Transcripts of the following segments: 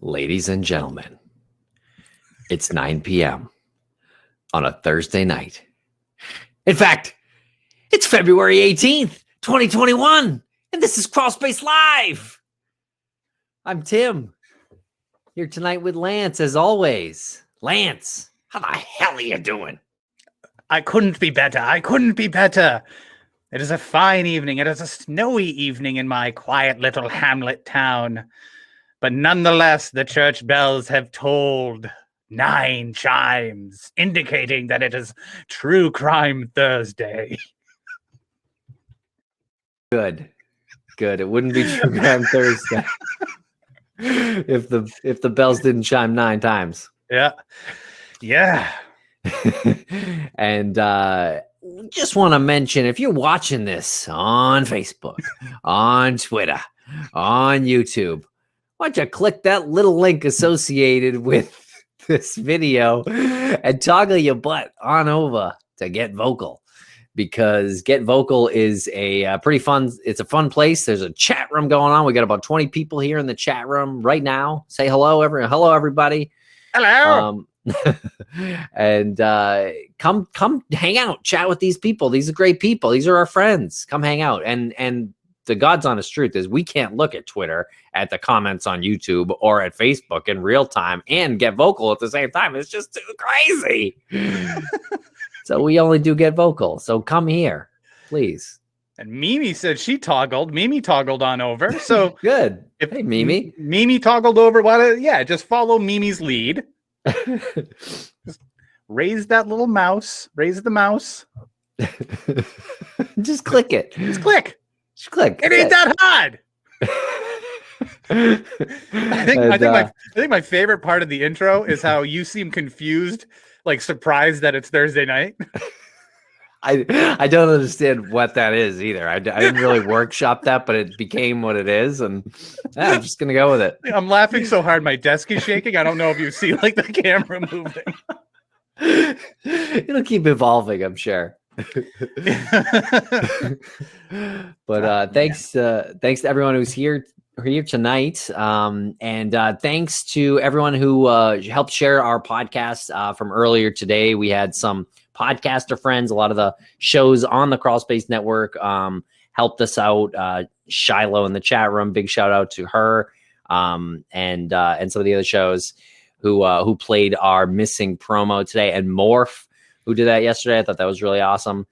Ladies and gentlemen, it's 9 p.m. on a Thursday night. In fact, it's February 18th, 2021, and this is Crawlspace Live. I'm Tim, here tonight with Lance, as always. Lance, how the hell are you doing? I couldn't be better. I couldn't be better. It is a fine evening. It is a snowy evening in my quiet little hamlet town. But nonetheless, the church bells have tolled 9 chimes, indicating that it is True Crime Thursday. Good. It wouldn't be True Crime Thursday if the bells didn't chime 9 times. Yeah. And just want to mention, if you're watching this on Facebook, on Twitter, on YouTube, why don't you click that little link associated with this video and toggle your butt on over to Get Vocal, because Get Vocal is a pretty fun. It's a fun place. There's a chat room going on. We got about 20 people here in the chat room right now. Say hello, Hello, everybody. Hello. And come hang out, chat with these people. These are great people. These are our friends. Come hang out. And the God's honest truth is we can't look at Twitter, at the comments on YouTube, or at Facebook in real time and Get Vocal at the same time. It's just too crazy. So we only do Get Vocal. So come here, please. And Mimi said she toggled. Mimi toggled on over. So good. Hey, Mimi. Mimi toggled over. Just follow Mimi's lead. Just raise that little mouse. Raise the mouse. Just click it. Just click. It ain't that hard. I think my favorite part of the intro is how you seem confused, like surprised that it's Thursday night. I don't understand what that is either. I didn't really workshop that, but it became what it is, and I'm just gonna go with it. I'm laughing so hard my desk is shaking. I don't know if you see like the camera moving. It'll keep evolving, I'm sure. But thanks to everyone who's here tonight, and thanks to everyone who helped share our podcast from earlier today. We had some podcaster friends. A lot of the shows on the Crawlspace network helped us out. Shiloh in the chat room, big shout out to her, and some of the other shows who played our missing promo today, and Morph, who did that yesterday. I thought that was really awesome.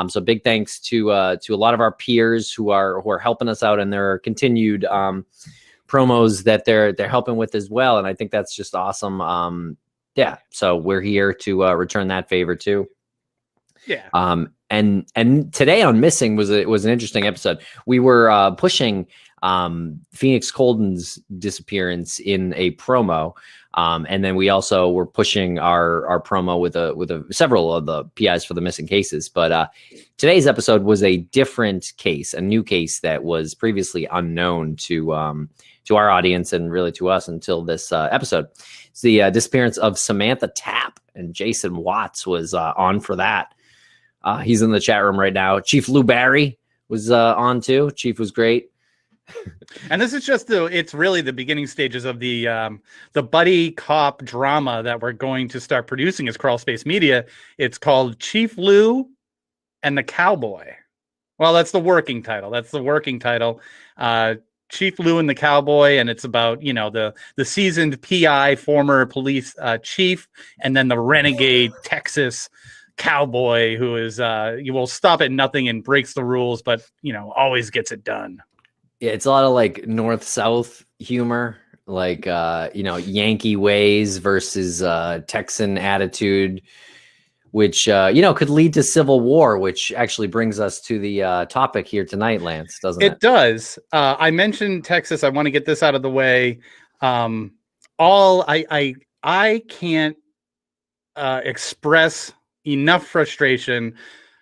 So big thanks to a lot of our peers who are helping us out, and their continued promos that they're helping with as well. And I think that's just awesome. So we're here to return that favor too. Yeah. And today on Missing was an interesting episode. We were pushing Phoenix Colden's disappearance in a promo. And then we also were pushing our promo with several of the PIs for the missing cases. But today's episode was a different case, a new case that was previously unknown to our audience and really to us until this episode. It's the disappearance of Samantha Tapp, and Jason Watts was on for that. He's in the chat room right now. Chief Lou Barry was on too. Chief was great. And this is it's really the beginning stages of the buddy cop drama that we're going to start producing as Crawlspace Media. It's called Chief Lou and the Cowboy. Well, that's the working title. Chief Lou and the Cowboy, and it's about, the seasoned PI, former police chief, and then the renegade Texas cowboy who is you will stop at nothing and breaks the rules, but always gets it done. Yeah, it's a lot of like north-south humor, like Yankee ways versus Texan attitude, which could lead to civil war, which actually brings us to the topic here tonight, Lance, doesn't it? It does. I mentioned Texas. I want to get this out of the way. I can't express enough frustration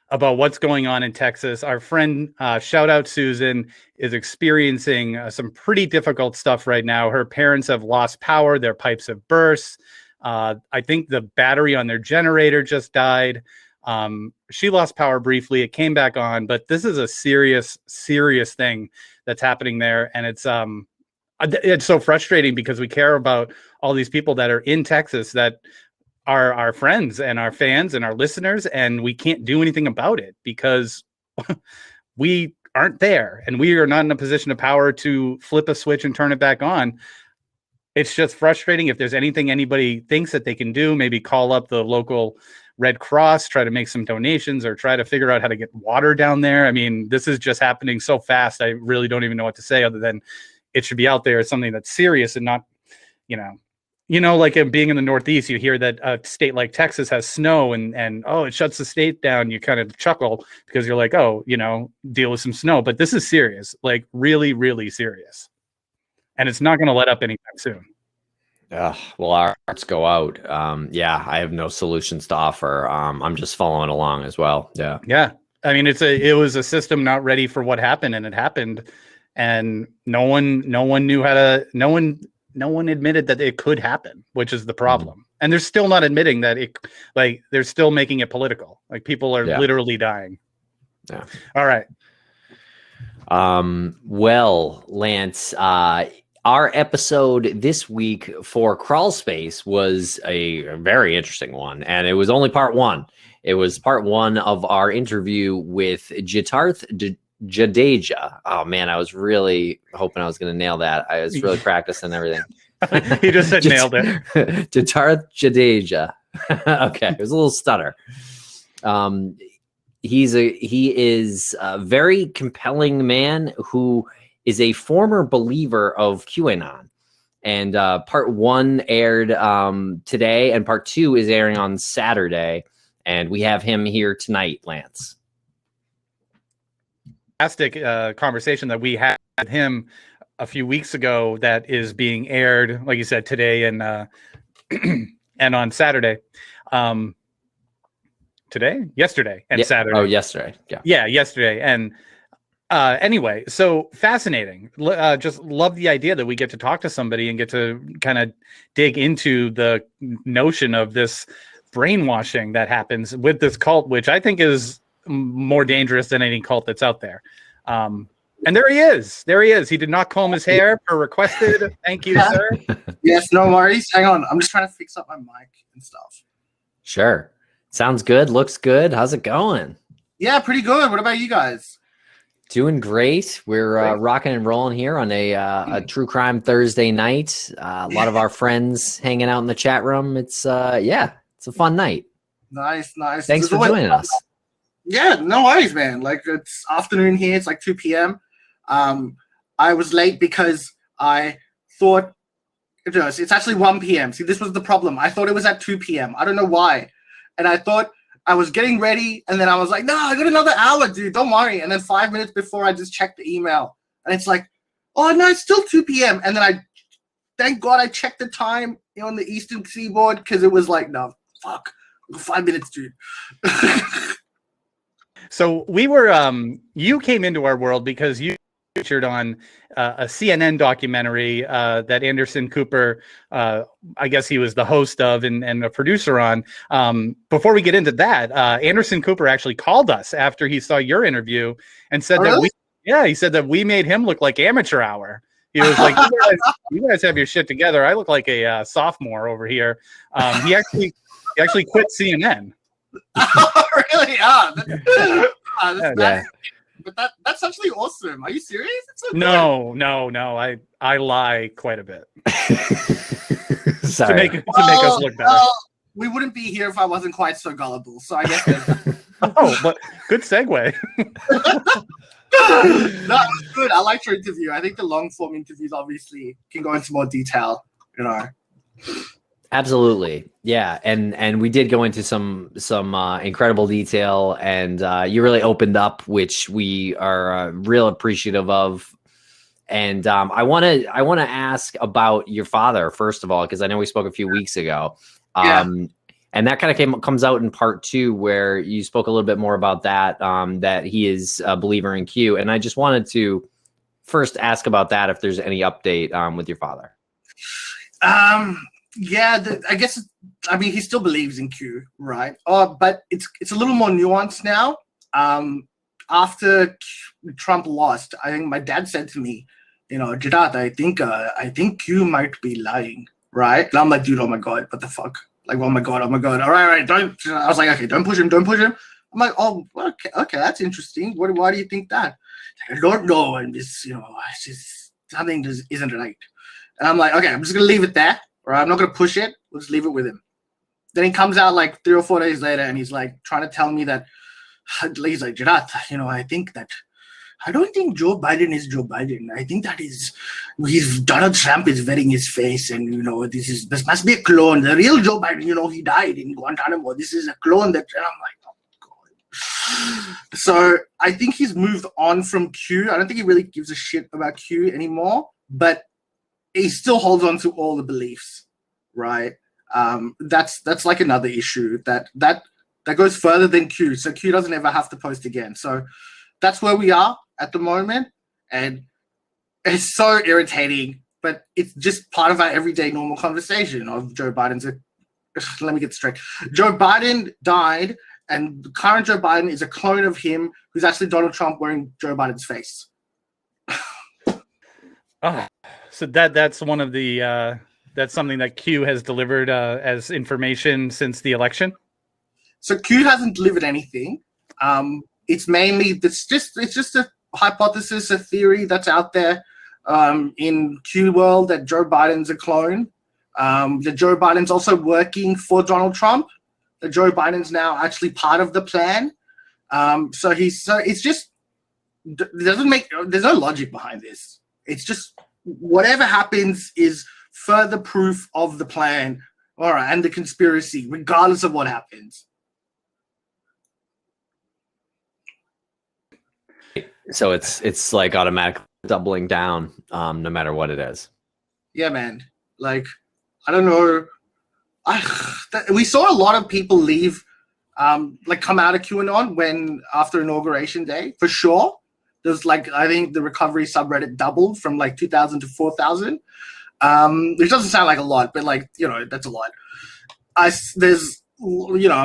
about what's going on in Texas. Our friend, shout out Susan, is experiencing some pretty difficult stuff right now. Her parents have lost power. Their pipes have burst. I think the battery on their generator just died. She lost power briefly. It came back on, but this is a serious thing that's happening there. And it's It's so frustrating because we care about all these people that are in Texas that are our friends and our fans and our listeners, and we can't do anything about it because we aren't there and we are not in a position of power to flip a switch and turn it back on. It's just frustrating. If there's anything anybody thinks that they can do, maybe call up the local Red Cross, try to make some donations, or try to figure out how to get water down there. I mean, this is just happening so fast. I really don't even know what to say other than it should be out there as something that's serious and not, like being in the Northeast, you hear that a state like Texas has snow and oh, it shuts the state down. You kind of chuckle because you're like, oh, deal with some snow. But this is serious, like really, really serious. And it's not going to let up anytime soon. Well, our hearts go out. Yeah, I have no solutions to offer. I'm just following along as well. Yeah. Yeah. I mean, it was a system not ready for what happened, and it happened. And no one admitted that it could happen, which is the problem. And they're still not admitting that they're still making it political. Like people are literally dying. Yeah. All right. Well, Lance, our episode this week for Crawlspace was a very interesting one, and it was only part one. It was part one of our interview with Jitarth Jadeja. Oh man, I was really hoping I was going to nail that. I was really practicing everything. You just said nailed it. Jitarth Jadeja. Okay, it was a little stutter. He is a very compelling man who is a former believer of QAnon. And part one aired today, and part two is airing on Saturday. And we have him here tonight, Lance. Fantastic conversation that we had with him a few weeks ago that is being aired, like you said, today and and on Saturday. Yesterday and Saturday. Oh, yesterday. Yeah, yesterday. And anyway, so fascinating. Just love the idea that we get to talk to somebody and get to kind of dig into the notion of this brainwashing that happens with this cult, which I think is more dangerous than any cult that's out there. And there he is. He did not comb his hair per requested. Thank you, sir. Yes, no worries. Hang on. I'm just trying to fix up my mic and stuff. Sure. Sounds good. Looks good. How's it going? Yeah, pretty good. What about you guys? Doing great. We're rocking and rolling here on a True Crime Thursday night. A lot of our friends hanging out in the chat room. It's it's a fun night. Nice. Thanks for joining us. Yeah, no worries, man. Like, it's afternoon here. It's like 2 p.m. I was late because I thought it's actually 1 p.m. See, this was the problem. I thought it was at 2 p.m. I don't know why. And I thought I was getting ready, and then I was like, no, I got another hour, dude. Don't worry. And then 5 minutes before, I just checked the email, and it's like, oh, no, it's still 2 p.m. And then thank God I checked the time on the Eastern Seaboard, because it was like, no, fuck, 5 minutes, dude. So we were, you came into our world because you featured on a CNN documentary that Anderson Cooper, I guess he was the host of and a producer on. Before we get into that, Anderson Cooper actually called us after he saw your interview and said he said that we made him look like amateur hour. He was like, you guys have your shit together. I look like a sophomore over here. He actually quit CNN. Oh, really? But that's actually awesome. Are you serious? No. I lie quite a bit. Sorry. to make us look better. We wouldn't be here if I wasn't quite so gullible. So I guess. Oh, but good segue. No, it was good. I liked your interview. I think the long form interviews obviously can go into more detail. Absolutely. Yeah. And we did go into some incredible detail, and you really opened up, which we are real appreciative of. And I want to ask about your father, first of all, because I know we spoke a few weeks ago. And that kind of comes out in part two, where you spoke a little bit more about that, that he is a believer in Q. And I just wanted to first ask about that, if there's any update with your father. Yeah, I guess. I mean, he still believes in Q, right? But it's a little more nuanced now. After Trump lost, I think my dad said to me, Jitarth, I think Q might be lying, right? And I'm like, dude, oh my god, what the fuck? Like, oh my god, all right, don't. I was like, okay, don't push him. I'm like, oh, okay, that's interesting. Why do you think that? Like, I don't know, and it's it's just something just isn't right. And I'm like, okay, I'm just gonna leave it there, right? I'm not gonna push it. We'll just leave it with him. Then he comes out like 3 or 4 days later, and he's like trying to tell me that he's like, Jitarth, I don't think Joe Biden is Joe Biden. I think that Donald Trump is wearing his face, and this must be a clone. The real Joe Biden, he died in Guantanamo. This is a clone that. And I'm like, oh god. So I think he's moved on from Q. I don't think he really gives a shit about Q anymore, but he still holds on to all the beliefs, right? That's like another issue that goes further than Q. So Q doesn't ever have to post again. So that's where we are at the moment, and it's so irritating, but it's just part of our everyday normal conversation of Joe Biden's let me get straight. Joe Biden died, and the current Joe Biden is a clone of him who's actually Donald Trump wearing Joe Biden's face. So that's one of the that's something that Q has delivered as information since the election. So Q hasn't delivered anything. It's just a hypothesis, a theory that's out there in Q world that Joe Biden's a clone. That Joe Biden's also working for Donald Trump. That Joe Biden's now actually part of the plan. It's just there's no logic behind this. It's just whatever happens is further proof of the plan, all right, and the conspiracy, regardless of what happens. So it's like automatic doubling down, no matter what it is. Yeah, man. Like, I don't know. We saw a lot of people leave, come out of QAnon after Inauguration Day, for sure. There's I think the recovery subreddit doubled from 2,000 to 4,000, which doesn't sound like a lot, but that's a lot. I'm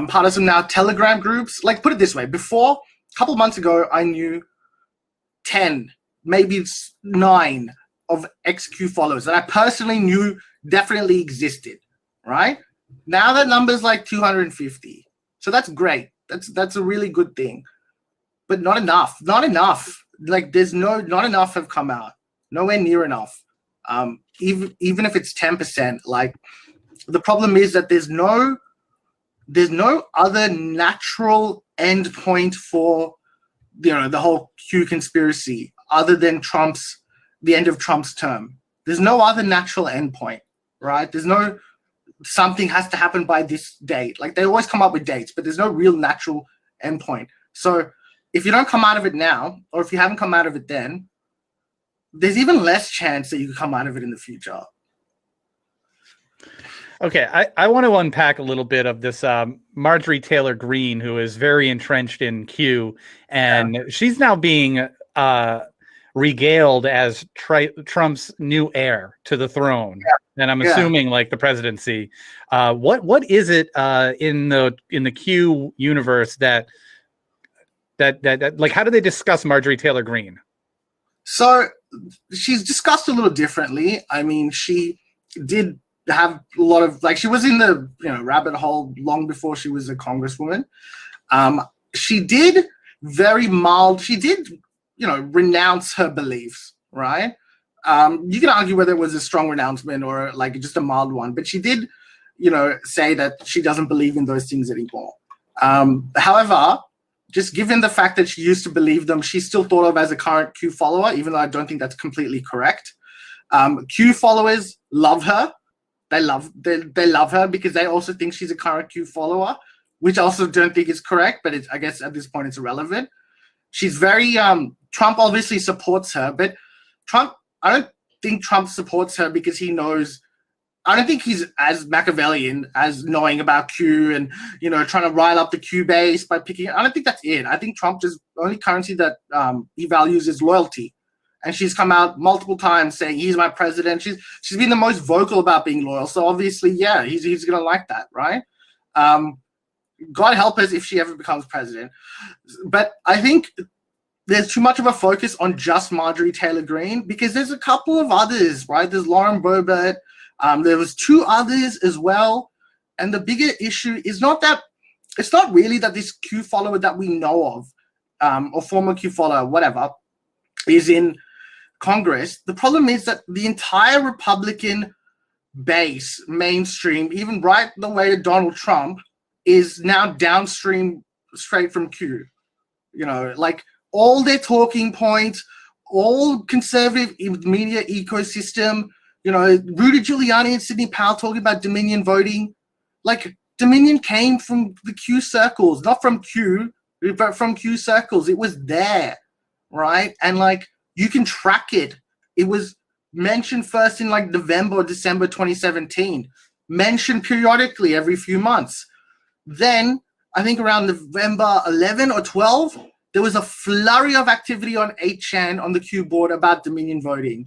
part of some now Telegram groups. Put it this way: before, a couple of months ago, I knew 10, maybe 9 of XQ followers that I personally knew definitely existed, right? Now that number's 250. So that's great. That's a really good thing. But not enough. Not enough. Not enough have come out. Nowhere near enough. Even if it's 10%, the problem is that there's no other natural endpoint for the whole Q conspiracy other than the end of Trump's term. There's no other natural endpoint, right? There's no something has to happen by this date. They always come up with dates, but there's no real natural endpoint. So if you don't come out of it now, or if you haven't come out of it then, there's even less chance that you can come out of it in the future. Okay, I want to unpack a little bit of this Marjorie Taylor Greene, who is very entrenched in Q, and she's now being regaled as Trump's new heir to the throne, and I'm assuming the presidency. What is it in the Q universe that how do they discuss Marjorie Taylor Greene? So she's discussed a little differently. I mean, she did have a lot of she was in the rabbit hole long before she was a congresswoman. She did renounce her beliefs, right? You can argue whether it was a strong renouncement or just a mild one, but she did say that she doesn't believe in those things anymore. However, just given the fact that she used to believe them, she's still thought of as a current Q follower, even though I don't think that's completely correct. Q followers love her. They love her because they also think she's a current Q follower, which I also don't think is correct, but I guess at this point it's irrelevant. She's very Trump obviously supports her, but I don't think Trump supports her because he knows. I don't think he's as Machiavellian as knowing about Q and trying to rile up the Q base by picking. I don't think that's it. I think Trump just only currency that he values is loyalty. And she's come out multiple times saying he's my president. She's been the most vocal about being loyal. So obviously, yeah, he's gonna like that, right? God help us if she ever becomes president. But I think there's too much of a focus on just Marjorie Taylor Greene, because there's a couple of others, right? There's Lauren Boebert. There was 2 others as well. And the bigger issue is not really that this Q follower that we know of, or former Q follower, whatever, is in Congress. The problem is that the entire Republican base, mainstream, even right the way to Donald Trump, is now downstream straight from Q. You know, like all their talking points, all conservative media ecosystem, you know, Rudy Giuliani and Sidney Powell talking about Dominion voting. Like, Dominion came from the Q circles, not from Q, but from Q circles. It was there, right? And like, you can track it. It was mentioned first in like November or December 2017, mentioned periodically every few months. Then I think around November 11 or 12, there was a flurry of activity on 8chan on the Q board about Dominion voting.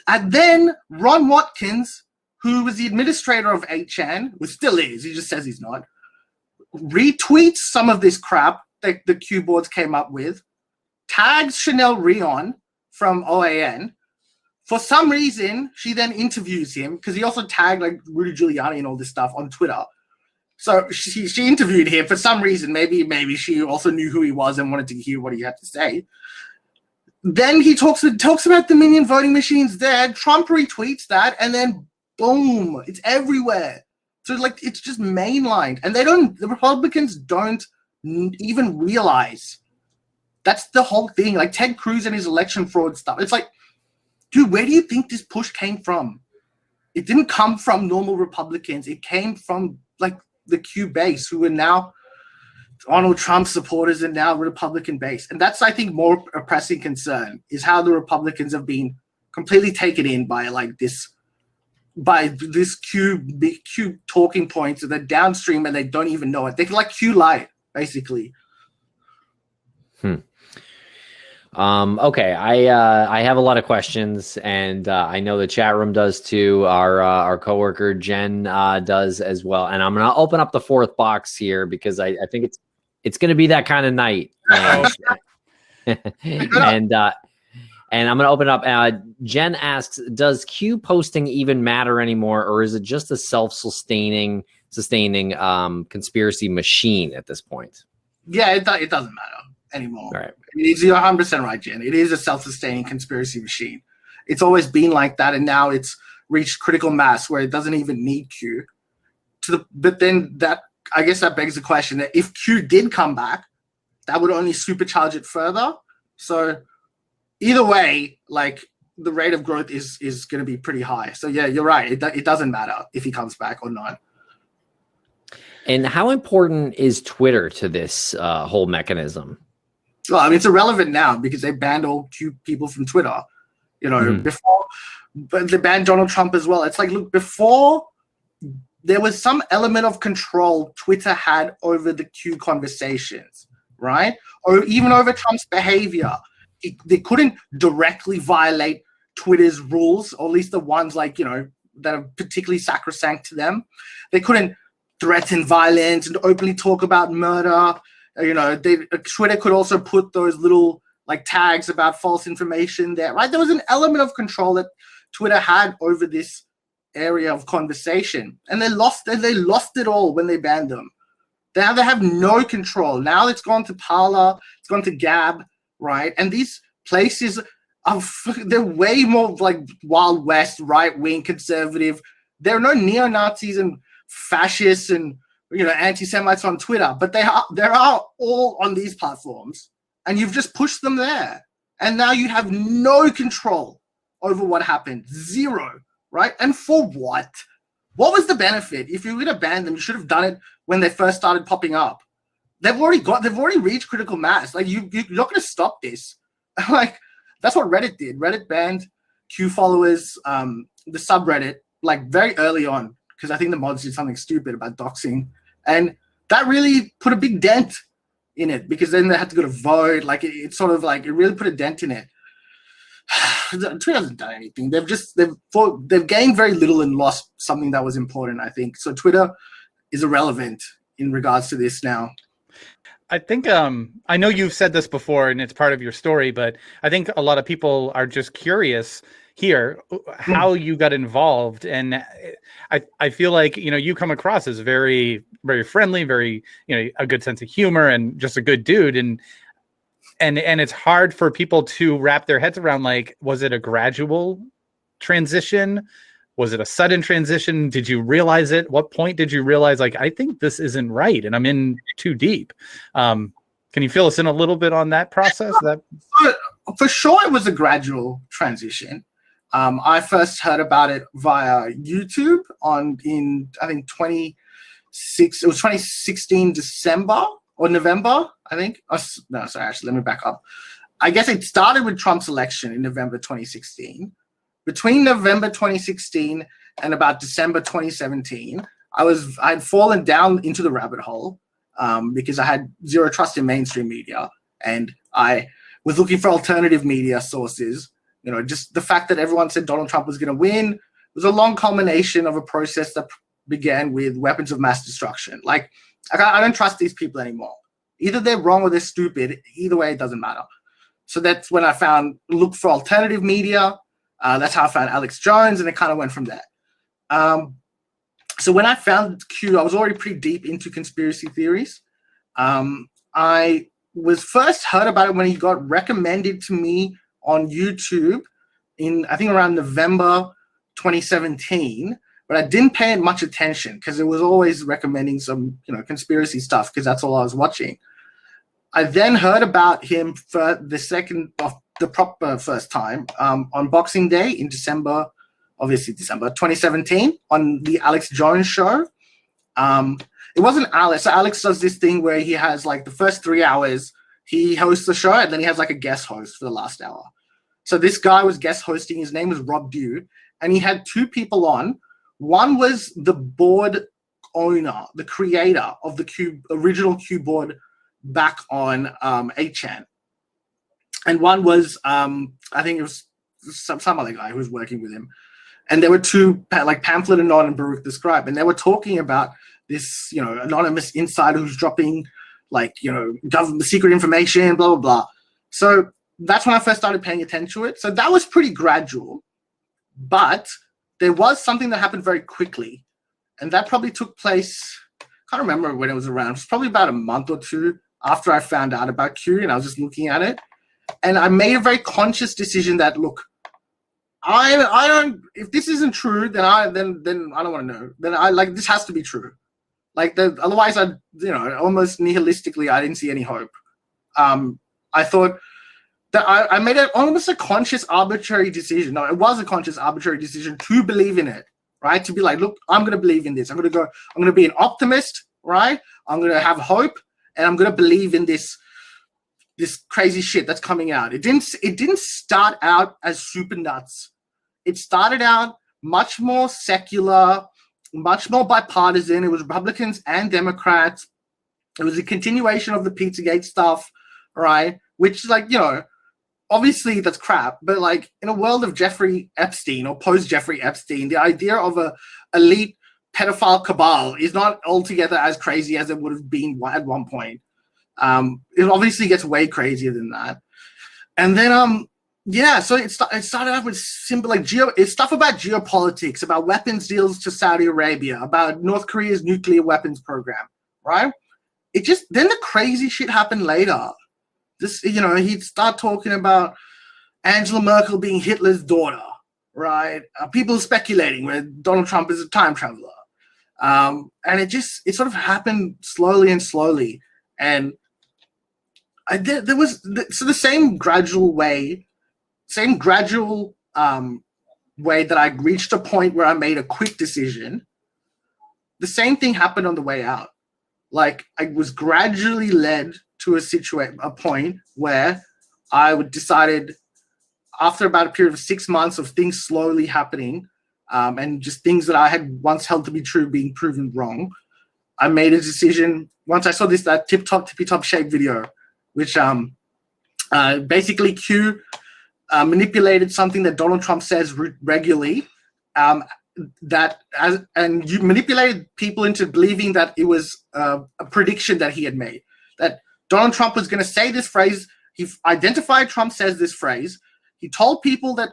And then Ron Watkins, who was the administrator of 8chan, which still is, he just says he's not, retweets some of this crap that the Q boards came up with, tags Chanel Rion from OAN. For some reason, she then interviews him, because he also tagged like Rudy Giuliani and all this stuff on Twitter. So she interviewed him for some reason. Maybe she also knew who he was and wanted to hear what he had to say. Then he talks about Dominion voting machines there. Trump retweets that, and then boom, it's everywhere. So like, it's just mainlined, and the Republicans don't even realize that's the whole thing. Like Ted Cruz and his election fraud stuff. It's like, dude, where do you think this push came from? It didn't come from normal Republicans. It came from like the Q base, who are now Donald Trump supporters and now Republican base. And that's, I think, more a pressing concern, is how the Republicans have been completely taken in by this Q talking points that are downstream and they don't even know it. They can like Q light, basically. Okay, I have a lot of questions, and I know the chat room does too. Our coworker Jen does as well, and I'm gonna open up the 4th box here because I think it's gonna be that kind of night. And I'm gonna open up. Jen asks, "Does Q posting even matter anymore, or is it just a sustaining conspiracy machine at this point?" Yeah, it doesn't matter anymore. Right. You're 100% right, Jen. It is a self-sustaining conspiracy machine. It's always been like that, and now it's reached critical mass where it doesn't even need Q. But then I guess that begs the question that if Q did come back, that would only supercharge it further. So either way, like, the rate of growth is going to be pretty high. So yeah, you're right. It doesn't matter if he comes back or not. And how important is Twitter to this whole mechanism? Well, I mean, it's irrelevant now because they banned all Q people from Twitter. You know, before, but they banned Donald Trump as well. It's like, look, before there was some element of control Twitter had over the Q conversations, right? Or even over Trump's behavior. They couldn't directly violate Twitter's rules, or at least the ones like, you know, that are particularly sacrosanct to them. They couldn't threaten violence and openly talk about murder. You know, Twitter could also put those little like tags about false information there, right? There was an element of control that Twitter had over this area of conversation, and they lost it all when they banned them. Now they have no control. Now it's gone to Parler, it's gone to Gab, right? And these places they're way more like Wild West, right-wing, conservative. There are no neo-Nazis and fascists and, you know, anti-Semites on Twitter, but there are all on these platforms, and you've just pushed them there. And now you have no control over what happened. Zero, right? And for what? What was the benefit? If you were going to ban them, you should have done it when they first started popping up. They've already reached critical mass. Like, you're not going to stop this. Like, that's what Reddit did. Reddit banned Q followers, the subreddit, like very early on, because I think the mods did something stupid about doxing. And that really put a big dent in it, because then they had to go to vote. Like, it's sort of like, it really put a dent in it. Twitter hasn't done anything. They've gained very little and lost something that was important, I think. So Twitter is irrelevant in regards to this now. I think I know you've said this before and it's part of your story, but I think a lot of people are just curious here how you got involved. And I feel like, you know, you come across as very, very friendly, very, you know, a good sense of humor and just a good dude. And it's hard for people to wrap their heads around, like, was it a gradual transition? Was it a sudden transition? Did you realize it? What point did you realize, like, I think this isn't right and I'm in too deep? Can you fill us in a little bit on that process? For sure, it was a gradual transition. I first heard about it via YouTube in I think 2016 December or November, I think. No, sorry, actually, let me back up. I guess it started with Trump's election in November 2016. Between November 2016 and about December 2017, I'd fallen down into the rabbit hole because I had zero trust in mainstream media, and I was looking for alternative media sources. You know, just the fact that everyone said Donald Trump was going to win was a long culmination of a process that began with weapons of mass destruction. Like, I don't trust these people anymore. Either they're wrong or they're stupid. Either way, it doesn't matter. So that's when I looked for alternative media. That's how I found Alex Jones, and it kind of went from there. So when I found Q, I was already pretty deep into conspiracy theories. I was first heard about it when he got recommended to me on YouTube in, I think, around November 2017, but I didn't pay it much attention because it was always recommending some, you know, conspiracy stuff because that's all I was watching. I then heard about him for the proper first time on Boxing Day in December 2017 on the Alex Jones show. It wasn't Alex. So Alex does this thing where he has like the first 3 hours, he hosts the show, and then he has like a guest host for the last hour. So this guy was guest hosting. His name was Rob Dew, and he had two people on. One was the board owner, the creator of the original Q board back on 8chan. And one was, I think it was some other guy who was working with him. And there were two, like Pamphlet Anon and Baruch the Scribe, and they were talking about this, you know, anonymous insider who's dropping, like, you know, government secret information, blah, blah, blah. So that's when I first started paying attention to it. So that was pretty gradual. But there was something that happened very quickly. And that probably took place, I can't remember when it was around. It was probably about a month or two after I found out about Q, and I was just looking at it. And I made a very conscious decision that, look, I don't, if this isn't true, then I don't want to know. Then this has to be true. Like, otherwise almost nihilistically, I didn't see any hope. I thought that I made it almost a conscious arbitrary decision. No, it was a conscious arbitrary decision to believe in it, right? To be like, look, I'm going to believe in this. I'm going to be an optimist, right? I'm going to have hope, and I'm going to believe in this crazy shit that's coming out. It didn't start out as super nuts. It started out much more secular, much more bipartisan. It was Republicans and Democrats. It was a continuation of the Pizzagate stuff, right? Which, like, you know, obviously that's crap, but like in a world of Jeffrey Epstein or post-Jeffrey Epstein, the idea of a elite pedophile cabal is not altogether as crazy as it would have been at one point. It obviously gets way crazier than that. And then, so it started out with simple, like, it's stuff about geopolitics, about weapons deals to Saudi Arabia, about North Korea's nuclear weapons program, right? Then the crazy shit happened later. This, you know, he'd start talking about Angela Merkel being Hitler's daughter, right? People speculating where Donald Trump is a time traveler. And it sort of happened slowly and slowly. And there was the same gradual way that I reached a point where I made a quick decision. The same thing happened on the way out. Like, I was gradually led to a point where I decided, after about a period of 6 months of things slowly happening, and just things that I had once held to be true being proven wrong, I made a decision. Once I saw that tippy top shape video, which basically Q manipulated something that Donald Trump says regularly, and you manipulated people into believing that it was a prediction that he had made, that Donald Trump was going to say this phrase. He identified Trump says this phrase. He told people that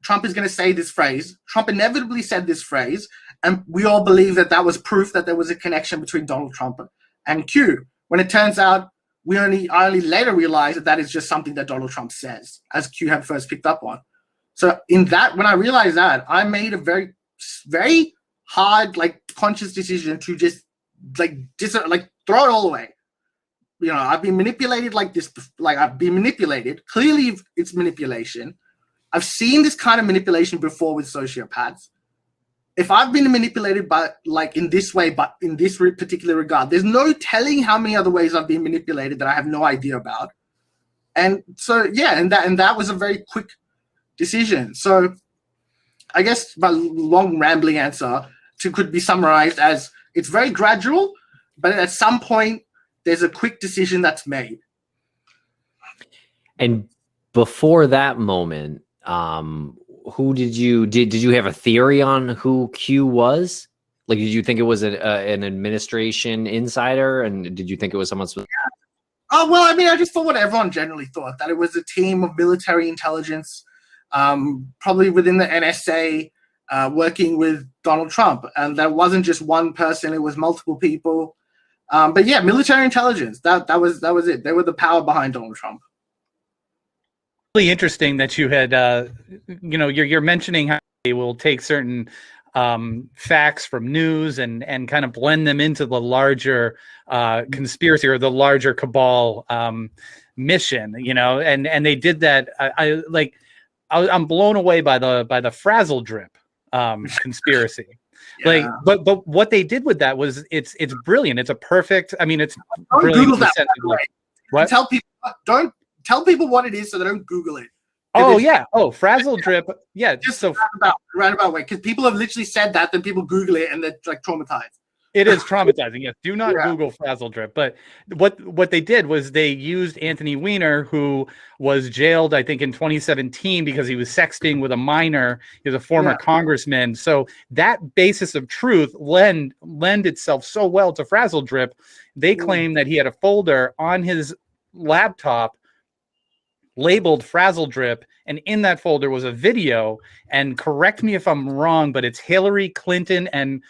Trump is going to say this phrase. Trump inevitably said this phrase. And we all believe that that was proof that there was a connection between Donald Trump and Q. When it turns out, I only later realized that that is just something that Donald Trump says, as Q had first picked up on. So when I realized that, I made a very, very hard, like, conscious decision to just throw it all away. I've been manipulated like this. Like, I've been manipulated. Clearly, it's manipulation. I've seen this kind of manipulation before with sociopaths. If I've been manipulated in this way, but in this particular regard, there's no telling how many other ways I've been manipulated that I have no idea about. And so, and that was a very quick decision. So I guess my long rambling answer could be summarized as it's very gradual, but at some point there's a quick decision that's made. And before that moment, who did you have a theory on who Q was? Like, did you think it was an administration insider, and did you think it was someone specific? Oh, well, I mean, I just thought what everyone generally thought, that it was a team of military intelligence, probably within the NSA, working with Donald Trump. And that wasn't just one person, it was multiple people. But yeah, military intelligence, that was it. They were the power behind Donald Trump. Really interesting that you had, you're mentioning how they will take certain facts from news and kind of blend them into the larger conspiracy or the larger cabal mission, and they did that. I'm blown away by the frazzle drip conspiracy. Yeah. But what they did with that was it's brilliant. It's a perfect. I mean, it's brilliant. Google that, what? Don't tell people what it is so they don't Google it. Oh, yeah. Oh, frazzle drip. Yeah. Just so roundabout way. Because people have literally said that, then people Google it and they're like traumatized. It is traumatizing. Yes. Do not Google frazzle drip. But what they did was they used Anthony Weiner, who was jailed, I think, in 2017 because he was sexting with a minor. He was a former congressman. So that basis of truth lend itself so well to frazzle drip. They claim that he had a folder on his laptop labeled frazzle drip, and in that folder was a video, and correct me if I'm wrong, but it's Hillary Clinton and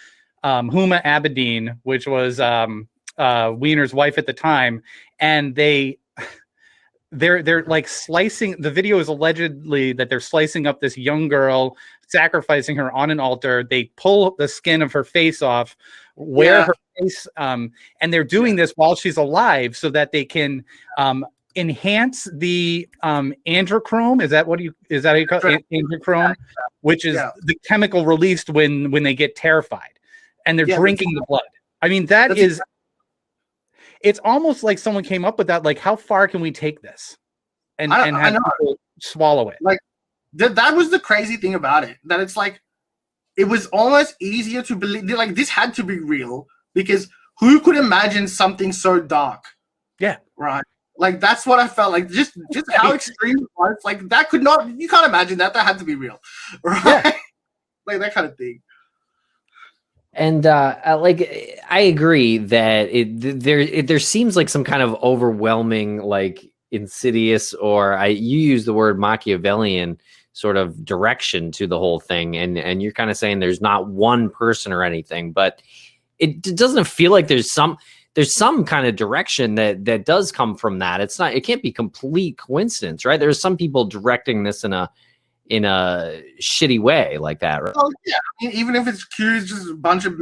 Huma Abedin, which was Weiner's wife at the time, and they're like slicing. The video is allegedly that they're slicing up this young girl, sacrificing her on an altar. They pull the skin of her face off, wear her face, and they're doing this while she's alive so that they can enhance the androchrome. Is that how you call it? Androchrome, which is the chemical released when they get terrified, and they're drinking the blood. I mean, it's almost like someone came up with that. Like, how far can we take this and have people swallow it? Like, that was the crazy thing about it, that it's like, it was almost easier to believe, like, this had to be real, because who could imagine something so dark? Yeah. Right. Like, that's what I felt like. Just how extreme it was. Like, that could not. You can't imagine that. That had to be real, right? Yeah. Like, that kind of thing. And I agree that there seems like some kind of overwhelming, like, insidious, or you use the word Machiavellian sort of direction to the whole thing, and you're kind of saying there's not one person or anything, but it doesn't feel like there's some kind of direction that does come from that. It can't be complete coincidence, right? There's some people directing this in a shitty way like that, right? Oh yeah, I mean, even if it's Q, just a bunch of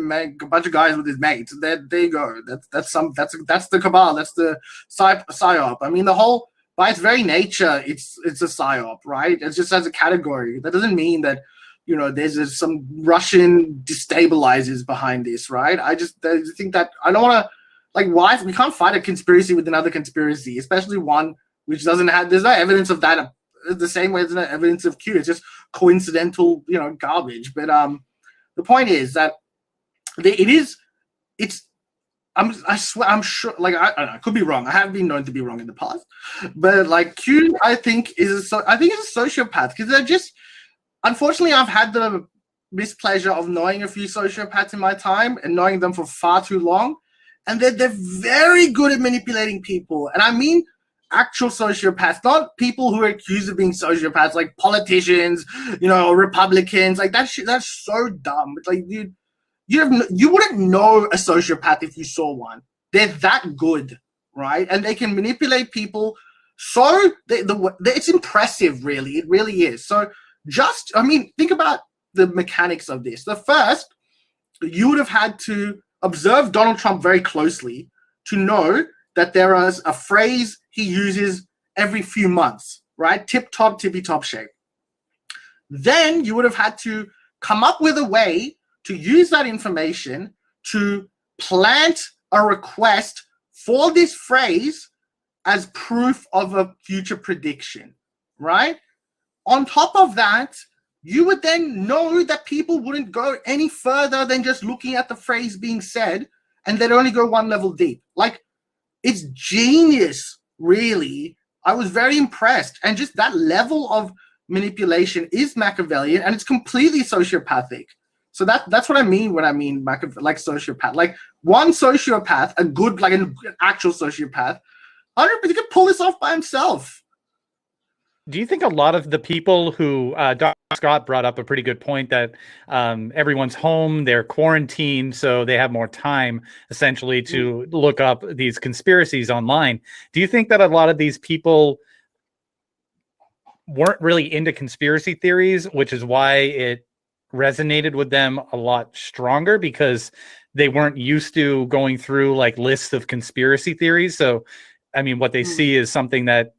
guys with his mates. There you go. That's the cabal. That's the psyop. I mean, the whole, by its very nature, it's a psyop, right? It's just as a category. That doesn't mean that there's some Russian destabilizers behind this, right? I just think that I don't want to. Like, why we can't fight a conspiracy with another conspiracy, especially one which doesn't have. There's no evidence of that. The same way there's no evidence of Q. It's just coincidental, garbage. But the point is that I swear, I'm sure. Like, I don't know. I could be wrong. I have been known to be wrong in the past. But like, Q, I think is a sociopath, because they're just. Unfortunately, I've had the mispleasure of knowing a few sociopaths in my time and knowing them for far too long. and they're very good at manipulating people. And I mean actual sociopaths, not people who are accused of being sociopaths, like politicians, or Republicans. Like that shit, that's so dumb. It's like, dude, you wouldn't know a sociopath if you saw one. They're that good, right? And they can manipulate people. So it's impressive, really. It really is. So think about the mechanics of this. The first, you would have had to observe Donald Trump very closely to know that there is a phrase he uses every few months, right? Tip-top, tippy-top shape. Then you would have had to come up with a way to use that information to plant a request for this phrase as proof of a future prediction, right? On top of that, you would then know that people wouldn't go any further than just looking at the phrase being said, and they'd only go one level deep. Like, it's genius, really. I was very impressed. And just that level of manipulation is Machiavellian, and it's completely sociopathic. So that's what I mean when I mean sociopath. Like, one sociopath, a good, like an actual sociopath, 100%, he could pull this off by himself. Do you think a lot of the people who Dr. Scott brought up a pretty good point that everyone's home, they're quarantined, so they have more time essentially to look up these conspiracies online. Do you think that a lot of these people weren't really into conspiracy theories, which is why it resonated with them a lot stronger, because they weren't used to going through like lists of conspiracy theories? So, I mean, what they see is something that,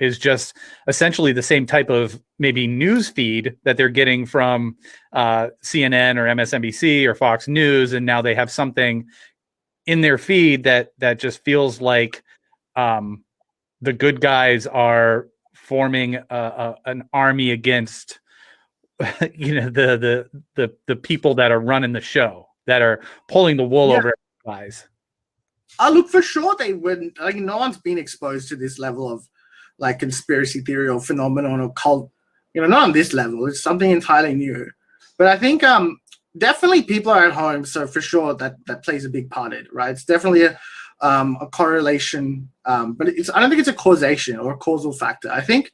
is just essentially the same type of maybe news feed that they're getting from CNN or MSNBC or Fox News. And now they have something in their feed that just feels like the good guys are forming an army against, the people that are running the show, that are pulling the wool over guys. I look, for sure they wouldn't. Like, no one's been exposed to this level of like conspiracy theory or phenomenon or cult, not on this level. It's something entirely new. But I think definitely people are at home, so for sure that plays a big part in it, right? It's definitely a correlation, but I don't think it's a causation or a causal factor. I think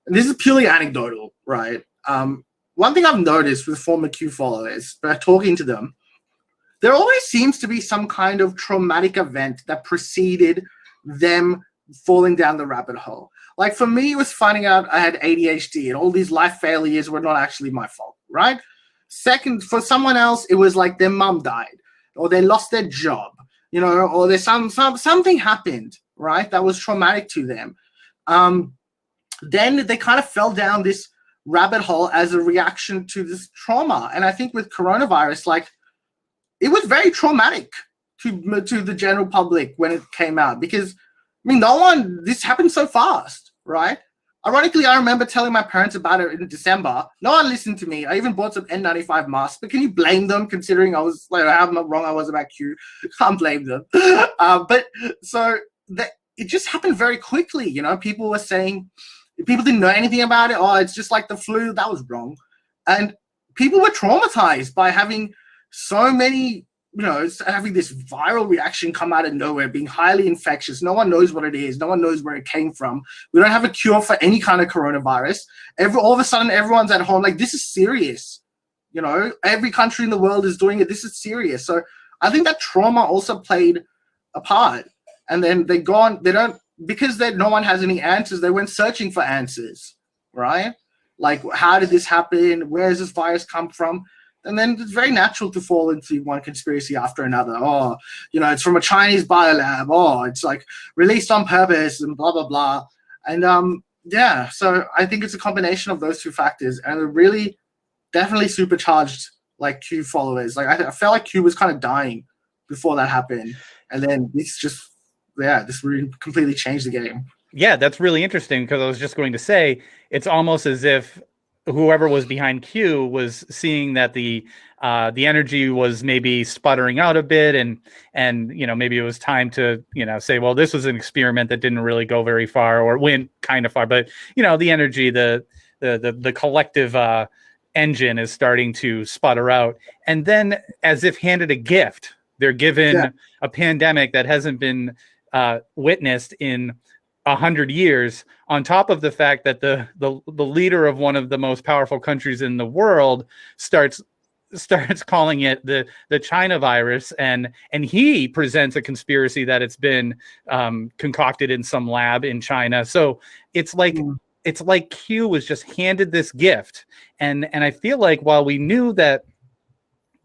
this is purely anecdotal, right? One thing I've noticed with former Q followers, by talking to them, there always seems to be some kind of traumatic event that preceded them falling down the rabbit hole. Like, for me, it was finding out I had ADHD and all these life failures were not actually my fault, right? Second, for someone else, it was like their mom died or they lost their job, or there's something happened, right? That was traumatic to them. Then they kind of fell down this rabbit hole as a reaction to this trauma. And I think with coronavirus, like, it was very traumatic to the general public when it came out, because this happened so fast, right? Ironically, I remember telling my parents about it in December. No one listened to me. I even bought some N95 masks, but can you blame them, considering I was like, how wrong I was about Q? Can't blame them. But so it just happened very quickly. People were saying, people didn't know anything about it. Oh, it's just like the flu. That was wrong. And people were traumatized by having so many, having this viral reaction come out of nowhere, being highly infectious. No one knows what it is. No one knows where it came from. We don't have a cure for any kind of coronavirus. All of a sudden, everyone's at home. Like, this is serious. Every country in the world is doing it. This is serious. So I think that trauma also played a part. And then because no one has any answers, they went searching for answers, right? Like, how did this happen? Where does this virus come from? And then it's very natural to fall into one conspiracy after another. Oh, it's from a Chinese biolab. Oh, it's like released on purpose and blah, blah, blah. And so I think it's a combination of those two factors. And it really definitely supercharged like Q followers. Like, I felt like Q was kind of dying before that happened. And then this really completely changed the game. Yeah, that's really interesting, because I was just going to say, it's almost as if whoever was behind Q was seeing that the energy was maybe sputtering out a bit, and maybe it was time to say, well, this was an experiment that didn't really go very far, or went kind of far, but the energy, the collective engine is starting to sputter out, and then, as if handed a gift, They're given a pandemic that hasn't been witnessed in 100 years, on top of the fact that the leader of one of the most powerful countries in the world starts calling it the China virus, and he presents a conspiracy that it's been concocted in some lab in China. So it's like Q was just handed this gift, and I feel like while we knew that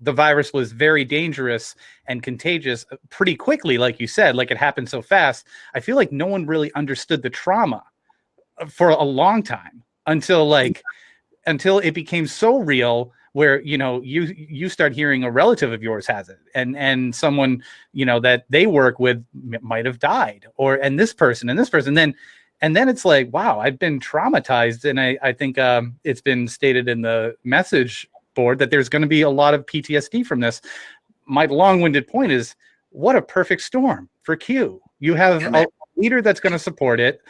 the virus was very dangerous and contagious pretty quickly, like you said, like it happened so fast, I feel like no one really understood the trauma for a long time until it became so real, where, you know, you start hearing a relative of yours has it, and someone, you know, that they work with might have died, and this person, and then it's like, wow, I've been traumatized. And I think it's been stated in the message board that there's going to be a lot of PTSD from this. My long-winded point is, what a perfect storm for Q. You have a leader that's going to support it,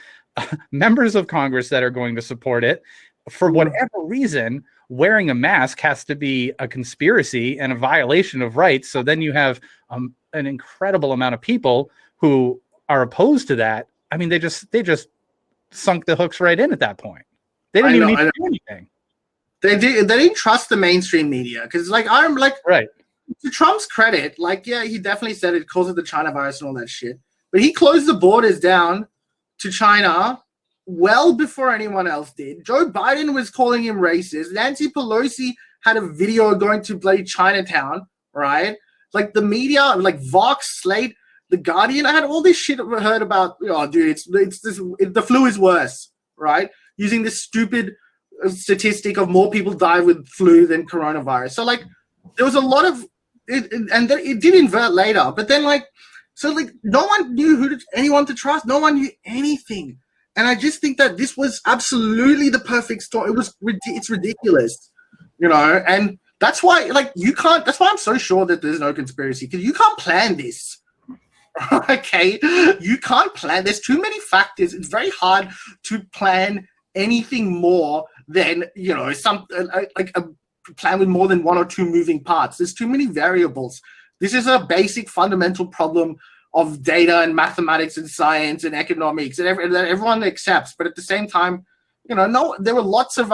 members of Congress that are going to support it. For whatever reason, wearing a mask has to be a conspiracy and a violation of rights. So then you have an incredible amount of people who are opposed to that. I mean, they just sunk the hooks right in at that point. They didn't even need to do anything. They didn't trust the mainstream media, because I'm like, right. To Trump's credit, like, yeah, he definitely said it causes the China virus and all that shit, but he closed the borders down to China well before anyone else did. Joe Biden was calling him racist. Nancy Pelosi had a video going to bloody Chinatown, right? Like the media, like Vox, Slate, The Guardian, I had all this shit heard about, oh, dude, the flu is worse, right? Using this stupid statistic of more people die with flu than coronavirus. So, like, there was a lot of it, and then it did invert later. But then, like, so, like, no one knew anyone to trust. No one knew anything. And I just think that this was absolutely the perfect story. It's ridiculous, you know. And that's why, like, that's why I'm so sure that there's no conspiracy, because you can't plan this. Okay, you can't plan. There's too many factors. It's very hard to plan anything more than, you know, like a plan with more than one or two moving parts. There's too many variables. This is a basic fundamental problem of data and mathematics and science and economics and that everyone accepts. But at the same time, you know, there were lots of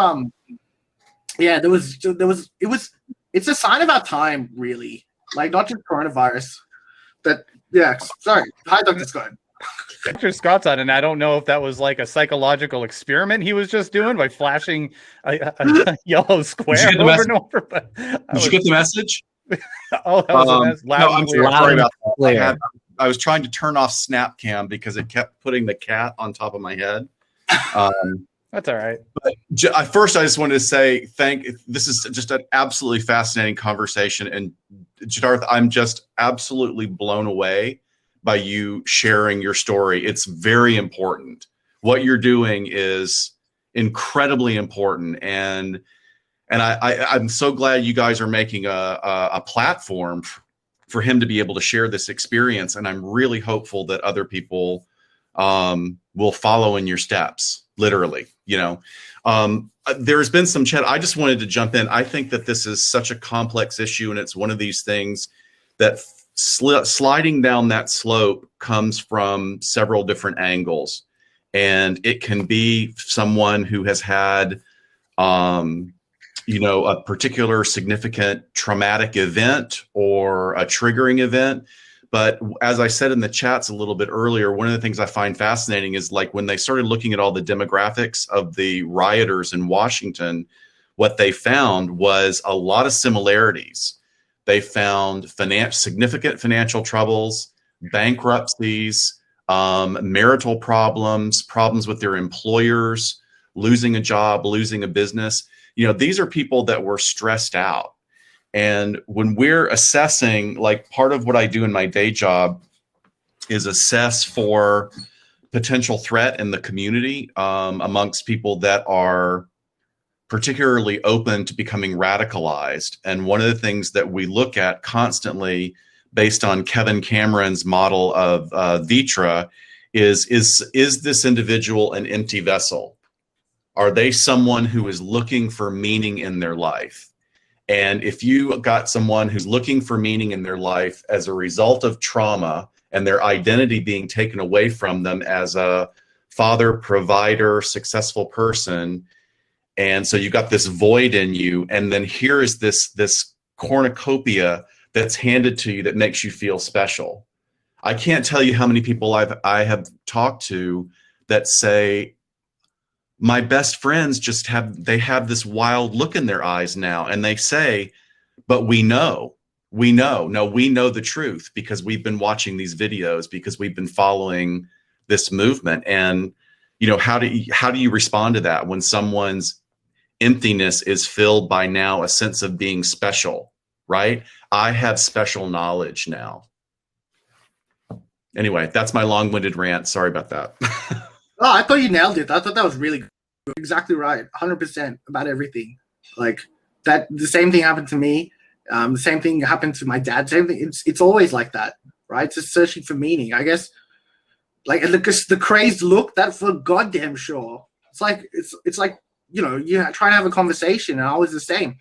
it's a sign of our time, really. Like, not just coronavirus. But yeah, sorry. Hi, Dr. Scott. Dr. Scott's on, and I don't know if that was like a psychological experiment he was just doing by flashing a yellow square over and over. But did you get the message? Oh, that was a mess. No, I'm sorry about that. I was trying to turn off Snapcam because it kept putting the cat on top of my head. That's all right. But first, I just wanted to say this is just an absolutely fascinating conversation. And Jitarth, I'm just absolutely blown away by you sharing your story. It's very important. What you're doing is incredibly important. And I'm so glad you guys are making a platform for him to be able to share this experience. And I'm really hopeful that other people will follow in your steps, literally, you know. There's been some chat. I just wanted to jump in. I think that this is such a complex issue, and it's one of these things that sliding down that slope comes from several different angles. And it can be someone who has had, you know, a particular significant traumatic event or a triggering event. But as I said in the chats a little bit earlier, one of the things I find fascinating is, like, when they started looking at all the demographics of the rioters in Washington, what they found was a lot of similarities. They found significant financial troubles, bankruptcies, marital problems with their employers, losing a job, losing a business. You know, these are people that were stressed out. And when we're assessing, like, part of what I do in my day job is assess for potential threat in the community amongst people that are particularly open to becoming radicalized. And one of the things that we look at constantly, based on Kevin Cameron's model of Vitra, is this individual an empty vessel? Are they someone who is looking for meaning in their life? And if you got someone who's looking for meaning in their life as a result of trauma and their identity being taken away from them as a father, provider, successful person, and so you got this void in you, and then here is this cornucopia that's handed to you that makes you feel special. I can't tell you how many people I have talked to that say, my best friends just have this wild look in their eyes now, and they say, but we know the truth because we've been watching these videos, because we've been following this movement. And how do you respond to that when someone's emptiness is filled by now a sense of being special, right? I have special knowledge now. Anyway, that's my long-winded rant. Sorry about that. Oh, I thought you nailed it. I thought that was really good. Exactly right. 100% about everything. Like that, the same thing happened to me. The same thing happened to my dad. Same thing. It's always like that, right? Just searching for meaning. I guess, like, the crazed look, that for goddamn sure. It's like you try to have a conversation, and I was the same.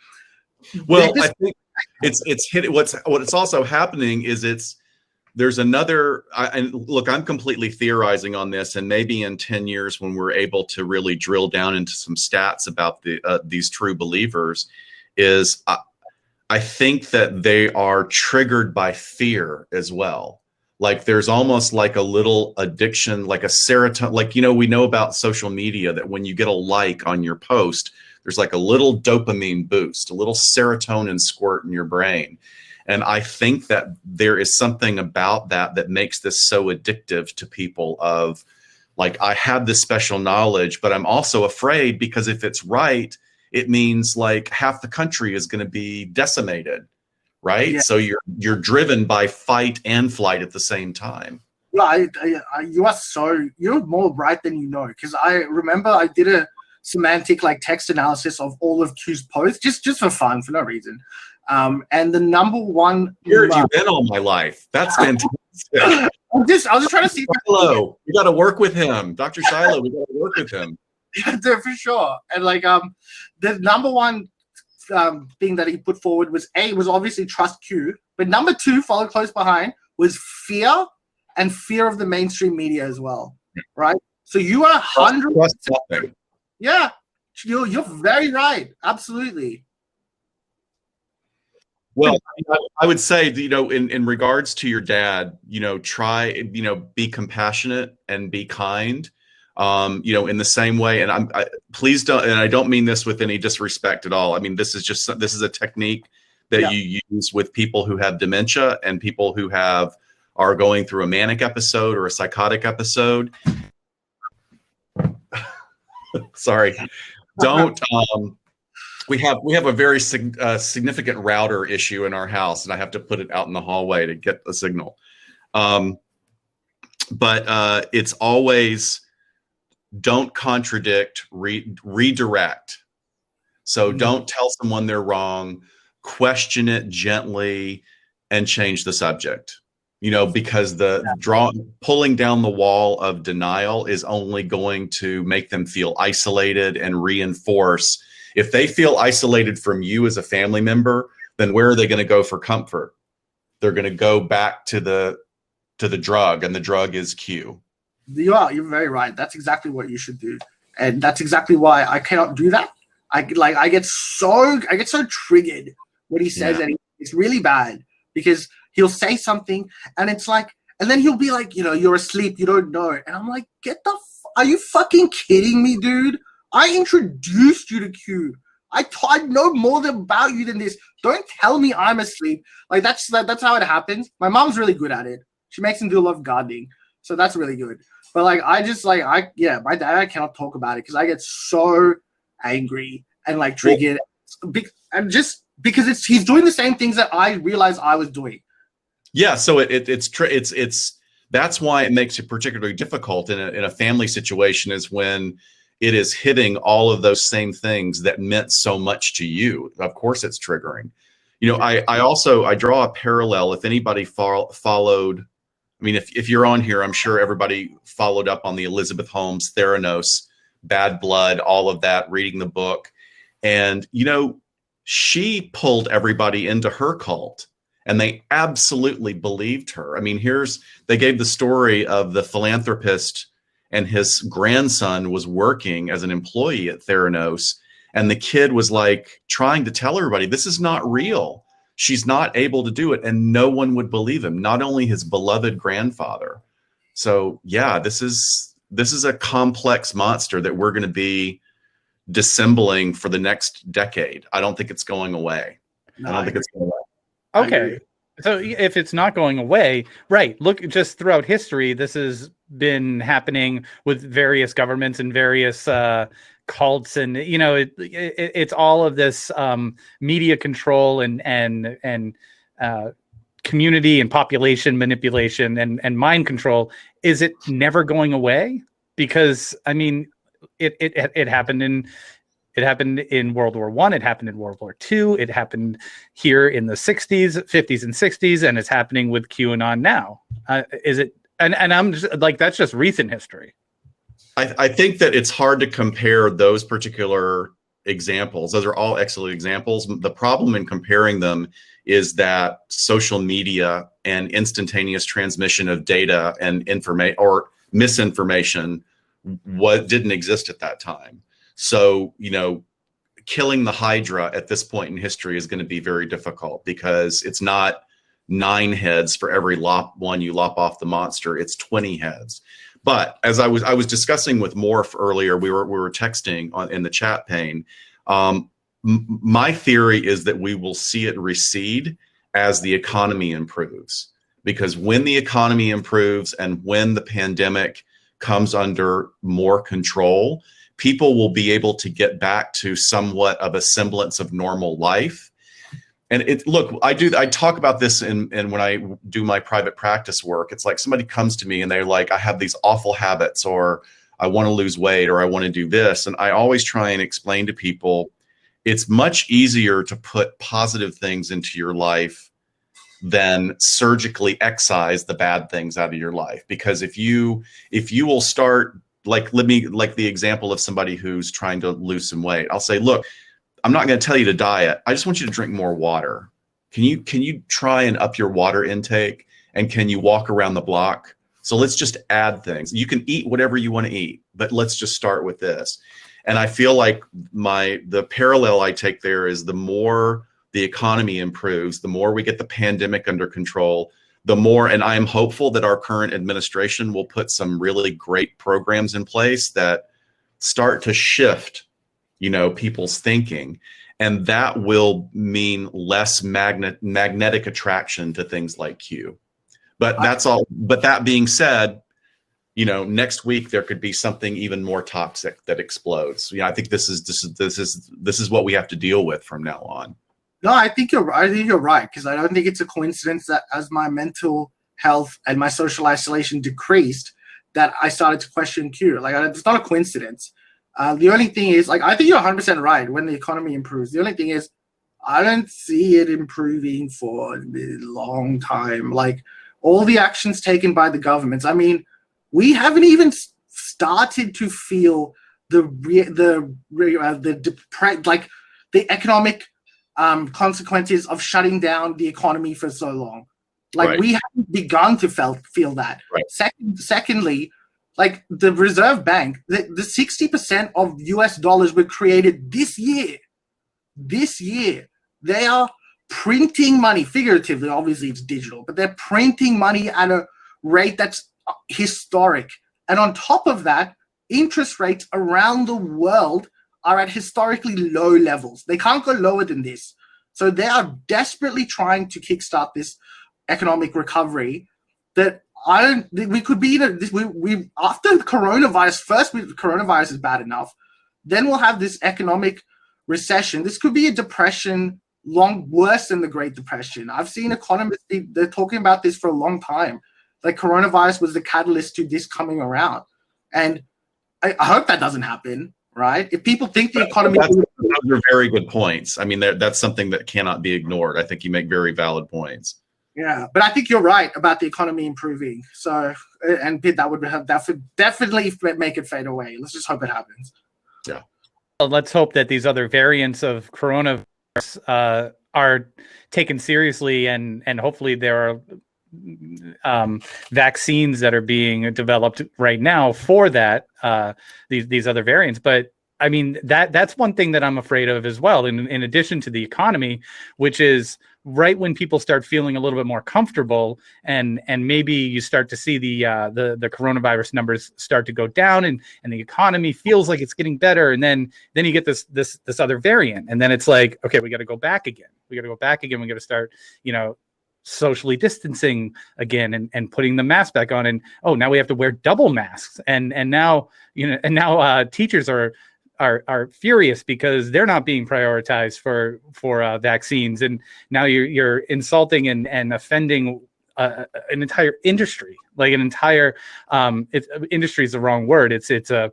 Well, I think it's hit. What's also happening is there's another, and look, I'm completely theorizing on this, and maybe in 10 years when we're able to really drill down into some stats about these true believers, I think that they are triggered by fear as well. Like there's almost like a little addiction, like a serotonin, like, we know about social media that when you get a like on your post, there's like a little dopamine boost, a little serotonin squirt in your brain. And I think that there is something about that makes this so addictive to people of like, I have this special knowledge, but I'm also afraid because if it's right, it means like half the country is going to be decimated, right? Yeah. So you're driven by fight and flight at the same time. Well, you're more right than you know, because I remember I did a semantic like text analysis of all of Q's posts just for fun, for no reason. And the number one. Where have you been all my life? That's fantastic. I was just trying to see. Shiloh, we got to work with him, Dr. Shiloh. We got to work with him. Yeah, for sure. And like the number one thing that he put forward was obviously trust Q, but number two, followed close behind, was fear and fear of the mainstream media as well, right? So you are 100%. Yeah, you're very right. Absolutely. Well, I would say, in regards to your dad, try, be compassionate and be kind, in the same way. And please don't, and I don't mean this with any disrespect at all. I mean, this is a technique that you use with people who have dementia and people who are going through a manic episode or a psychotic episode. Sorry. Don't, we have a very significant router issue in our house, and I have to put it out in the hallway to get the signal. But it's always don't contradict, redirect. So don't tell someone they're wrong, question it gently, and change the subject. Because pulling down the wall of denial is only going to make them feel isolated and reinforce. If they feel isolated from you as a family member, then where are they going to go for comfort? They're going to go back to the drug, and the drug is Q. You're very right. That's exactly what you should do, and that's exactly why I cannot do that. I get so triggered when he says that. It's really bad because he'll say something, and it's like, and then he'll be like, you're asleep, you don't know, and I'm like, are you fucking kidding me, dude? I introduced you to Q. I know more about you than this. Don't tell me I'm asleep. Like that's how it happens. My mom's really good at it. She makes him do a lot of gardening, so that's really good. But like my dad, I cannot talk about it because I get so angry and like triggered, and just because he's doing the same things that I realized I was doing. Yeah, so it's that's why it makes it particularly difficult in a family situation, is when it is hitting all of those same things that meant so much to you. Of course, it's triggering. I draw a parallel. If anybody followed, I mean, if you're on here, I'm sure everybody followed up on the Elizabeth Holmes, Theranos, Bad Blood, all of that, reading the book. And, she pulled everybody into her cult, and they absolutely believed her. I mean, they gave the story of the philanthropist, and his grandson was working as an employee at Theranos, and the kid was like trying to tell everybody, this is not real. She's not able to do it. And no one would believe him, not only his beloved grandfather. So yeah, this is a complex monster that we're going to be dissembling for the next decade. I don't think it's going away. No, I don't think it's going away. Okay. So if it's not going away, right, look, just throughout history, this has been happening with various governments and various cults, and it's all of this media control and community and population manipulation and mind control. Is it never going away? Because I mean, it happened in World War I, it happened in World War II, it happened here in the 60s, 50s and 60s, and it's happening with QAnon now. Is it? And I'm just like, that's just recent history. I think that it's hard to compare those particular examples. Those are all excellent examples. The problem in comparing them is that social media and instantaneous transmission of data and information or misinformation didn't exist at that time. So, killing the Hydra at this point in history is going to be very difficult, because it's not 9 heads for every one you lop off the monster. It's 20 heads. But as I was discussing with Morph earlier, we were texting in the chat pane. My theory is that we will see it recede as the economy improves, because when the economy improves and when the pandemic comes under more control, people will be able to get back to somewhat of a semblance of normal life. And I talk about this in when I do my private practice work. It's like somebody comes to me and they're like, I have these awful habits, or I want to lose weight, or I want to do this. And I always try and explain to people, it's much easier to put positive things into your life than surgically excise the bad things out of your life. Because if you will start, like the example of somebody who's trying to lose some weight, I'll say, look, I'm not going to tell you to diet. I just want you to drink more water. Can you try and up your water intake? And can you walk around the block? So let's just add things. You can eat whatever you want to eat, but let's just start with this. And I feel like the parallel I take there is, the more the economy improves, the more we get the pandemic under control, the more, and I am hopeful that our current administration will put some really great programs in place that start to shift people's thinking, and that will mean less magnetic attraction to things like Q. But that's all. But that being said, next week there could be something even more toxic that explodes. I think this is what we have to deal with from now on. No, I think you're right, because I don't think it's a coincidence that as my mental health and my social isolation decreased, that I started to question Q. Like, it's not a coincidence. The only thing is, I think you're 100% right. When the economy improves, the only thing is, I don't see it improving for a long time. Like, all the actions taken by the governments, I mean, we haven't even started to feel the economic consequences of shutting down the economy for so long. Right. We haven't begun to feel that. Right. Secondly, the Reserve Bank, the 60% of US dollars were created this year. This year, they are printing money, figuratively, obviously it's digital, but they're printing money at a rate that's historic. And on top of that, interest rates around the world are at historically low levels. They can't go lower than this. So they are desperately trying to kickstart this economic recovery that we could be after the coronavirus. First, coronavirus is bad enough. Then we'll have this economic recession. This could be a depression worse than the Great Depression. I've seen economists, they're talking about this for a long time. Like, coronavirus was the catalyst to this coming around. And I hope that doesn't happen, right? If people think the economy... Those are very good points. I mean, that's something that cannot be ignored. I think you make very valid points. Yeah, but I think you're right about the economy improving. So, and that would definitely make it fade away. Let's just hope it happens. Yeah. Well, let's hope that these other variants of coronavirus are taken seriously, and hopefully there are vaccines that are being developed right now for that these other variants. But I mean, that's one thing that I'm afraid of as well, in addition to the economy, which is right when people start feeling a little bit more comfortable, and maybe you start to see the coronavirus numbers start to go down, and the economy feels like it's getting better, and then you get this other variant, and then it's like, okay, we got to go back again. We got to start, socially distancing again, and putting the mask back on, and now we have to wear double masks, and now teachers are furious because they're not being prioritized for vaccines, and now you're insulting and offending an entire industry, like an entire industry is the wrong word. It's a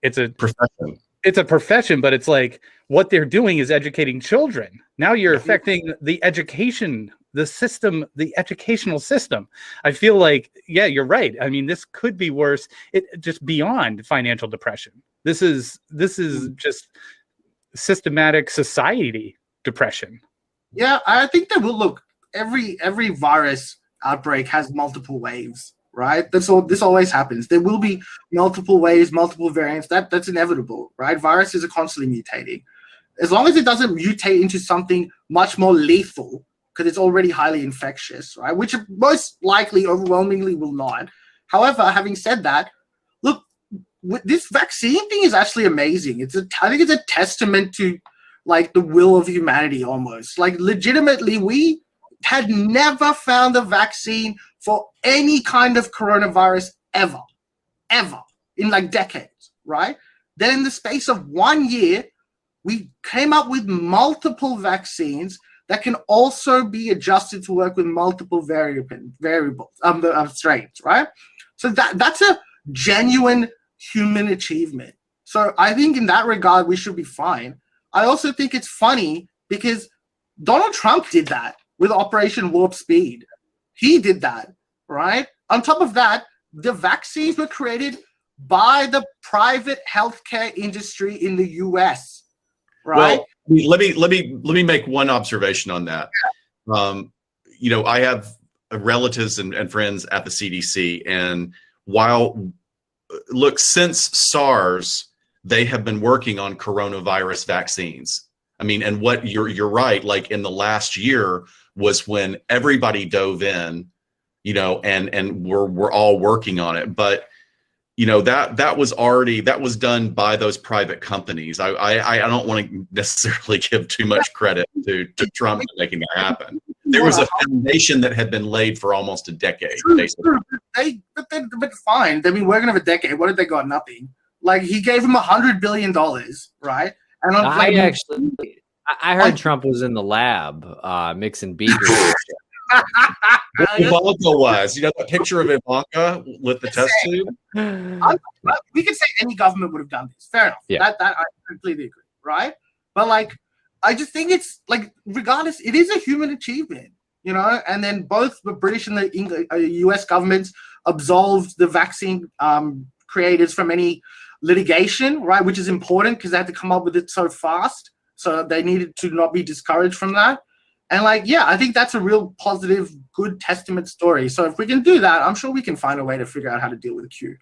Profession. It's a profession, but it's like what they're doing is educating children. Now you're affecting the education, the system, the educational system. I feel like, yeah, you're right. I mean, this could be worse. It just beyond financial depression. This is just systematic society depression. Yeah, I think that will look. Every virus outbreak has multiple waves, right? This always happens. There will be multiple waves, multiple variants. That's inevitable, right? Viruses are constantly mutating. As long as it doesn't mutate into something much more lethal, because it's already highly infectious, right? Which most likely, overwhelmingly, will not. However, having said that, look, this vaccine thing is actually amazing. I think it's a testament to like the will of humanity almost. Like legitimately, we had never found a vaccine for any kind of coronavirus ever in like decades, right? Then in the space of 1 year, we came up with multiple vaccines that can also be adjusted to work with multiple variables, strains, right? So that's a genuine human achievement. So I think in that regard, we should be fine. I also think it's funny because Donald Trump did that with Operation Warp Speed. He did that, right? On top of that, the vaccines were created by the private healthcare industry in the US, right? Well, let me make one observation on that. I have relatives and friends at the CDC, and since SARS, they have been working on coronavirus vaccines. I mean, and what you're right, like in the last year was when everybody dove in, and we're all working on it. But that was done by those private companies. I don't want to necessarily give too much credit to Trump for making that happen. There was a foundation that had been laid for almost a decade. Basically. But fine. They've been working over a decade. What have they got? Nothing. Like he gave them $100 billion, right? And I heard Trump was in the lab mixing beakers. Ivanka was. That picture of Ivanka with the test tube? We could say any government would have done this. Fair enough. Yeah. That I completely agree, right? But like, I just think it's like, regardless, it is a human achievement, and then both the British and the US governments absolved the vaccine creators from any litigation, right? Which is important because they had to come up with it so fast. So they needed to not be discouraged from that. And I think that's a real positive, good testament story. So if we can do that, I'm sure we can find a way to figure out how to deal with Q.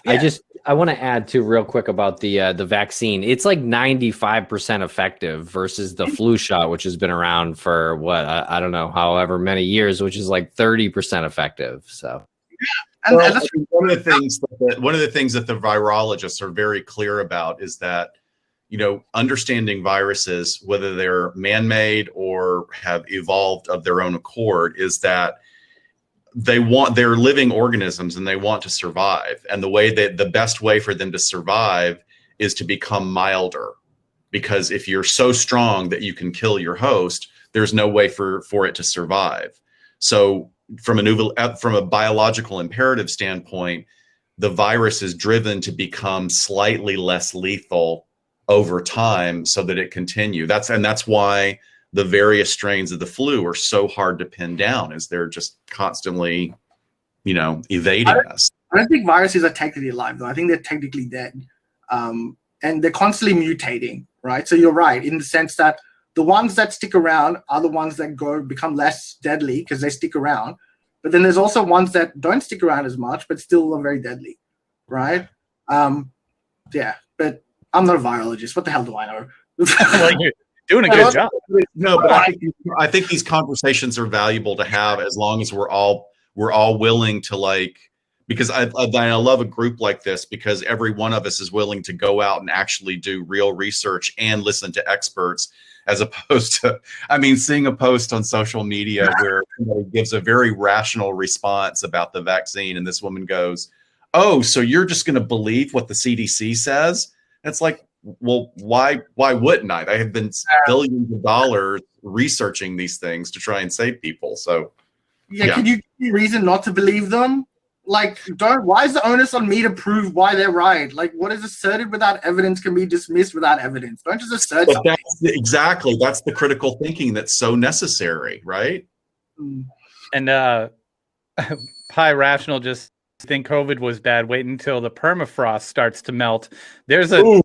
Yeah. I want to add too real quick about the vaccine. It's like 95% effective versus the flu shot, which has been around for what, I don't know, however many years, which is like 30% effective. So yeah. One of the things that the virologists are very clear about is that understanding viruses, whether they're man-made or have evolved of their own accord, is that they're living organisms and they want to survive. And the best way for them to survive is to become milder, because if you're so strong that you can kill your host, there's no way for it to survive. So from a biological imperative standpoint, the virus is driven to become slightly less lethal over time so that it continue. That's why the various strains of the flu are so hard to pin down, is they're just constantly, evading us. I don't think viruses are technically alive, though. I think they're technically dead. And they're constantly mutating, right? So you're right in the sense that the ones that stick around are the ones that become less deadly because they stick around. But then there's also ones that don't stick around as much, but still are very deadly, right? Yeah, but I'm not a virologist. What the hell do I know? Well, you're doing a good job. No, but I think these conversations are valuable to have as long as we're all willing to, like, because I love a group like this because every one of us is willing to go out and actually do real research and listen to experts, as opposed to, I mean, seeing a post on social media where somebody gives a very rational response about the vaccine and this woman goes, "Oh, so you're just going to believe what the CDC says?" It's like, well, why wouldn't I? I have been billions of dollars researching these things to try and save people. So yeah. Can you give me a reason not to believe them? Like, why is the onus on me to prove why they're right? Like, what is asserted without evidence can be dismissed without evidence. Don't just assert something. That's the critical thinking that's so necessary, right? And Pi Rational just think COVID was bad. Wait until the permafrost starts to melt. There's a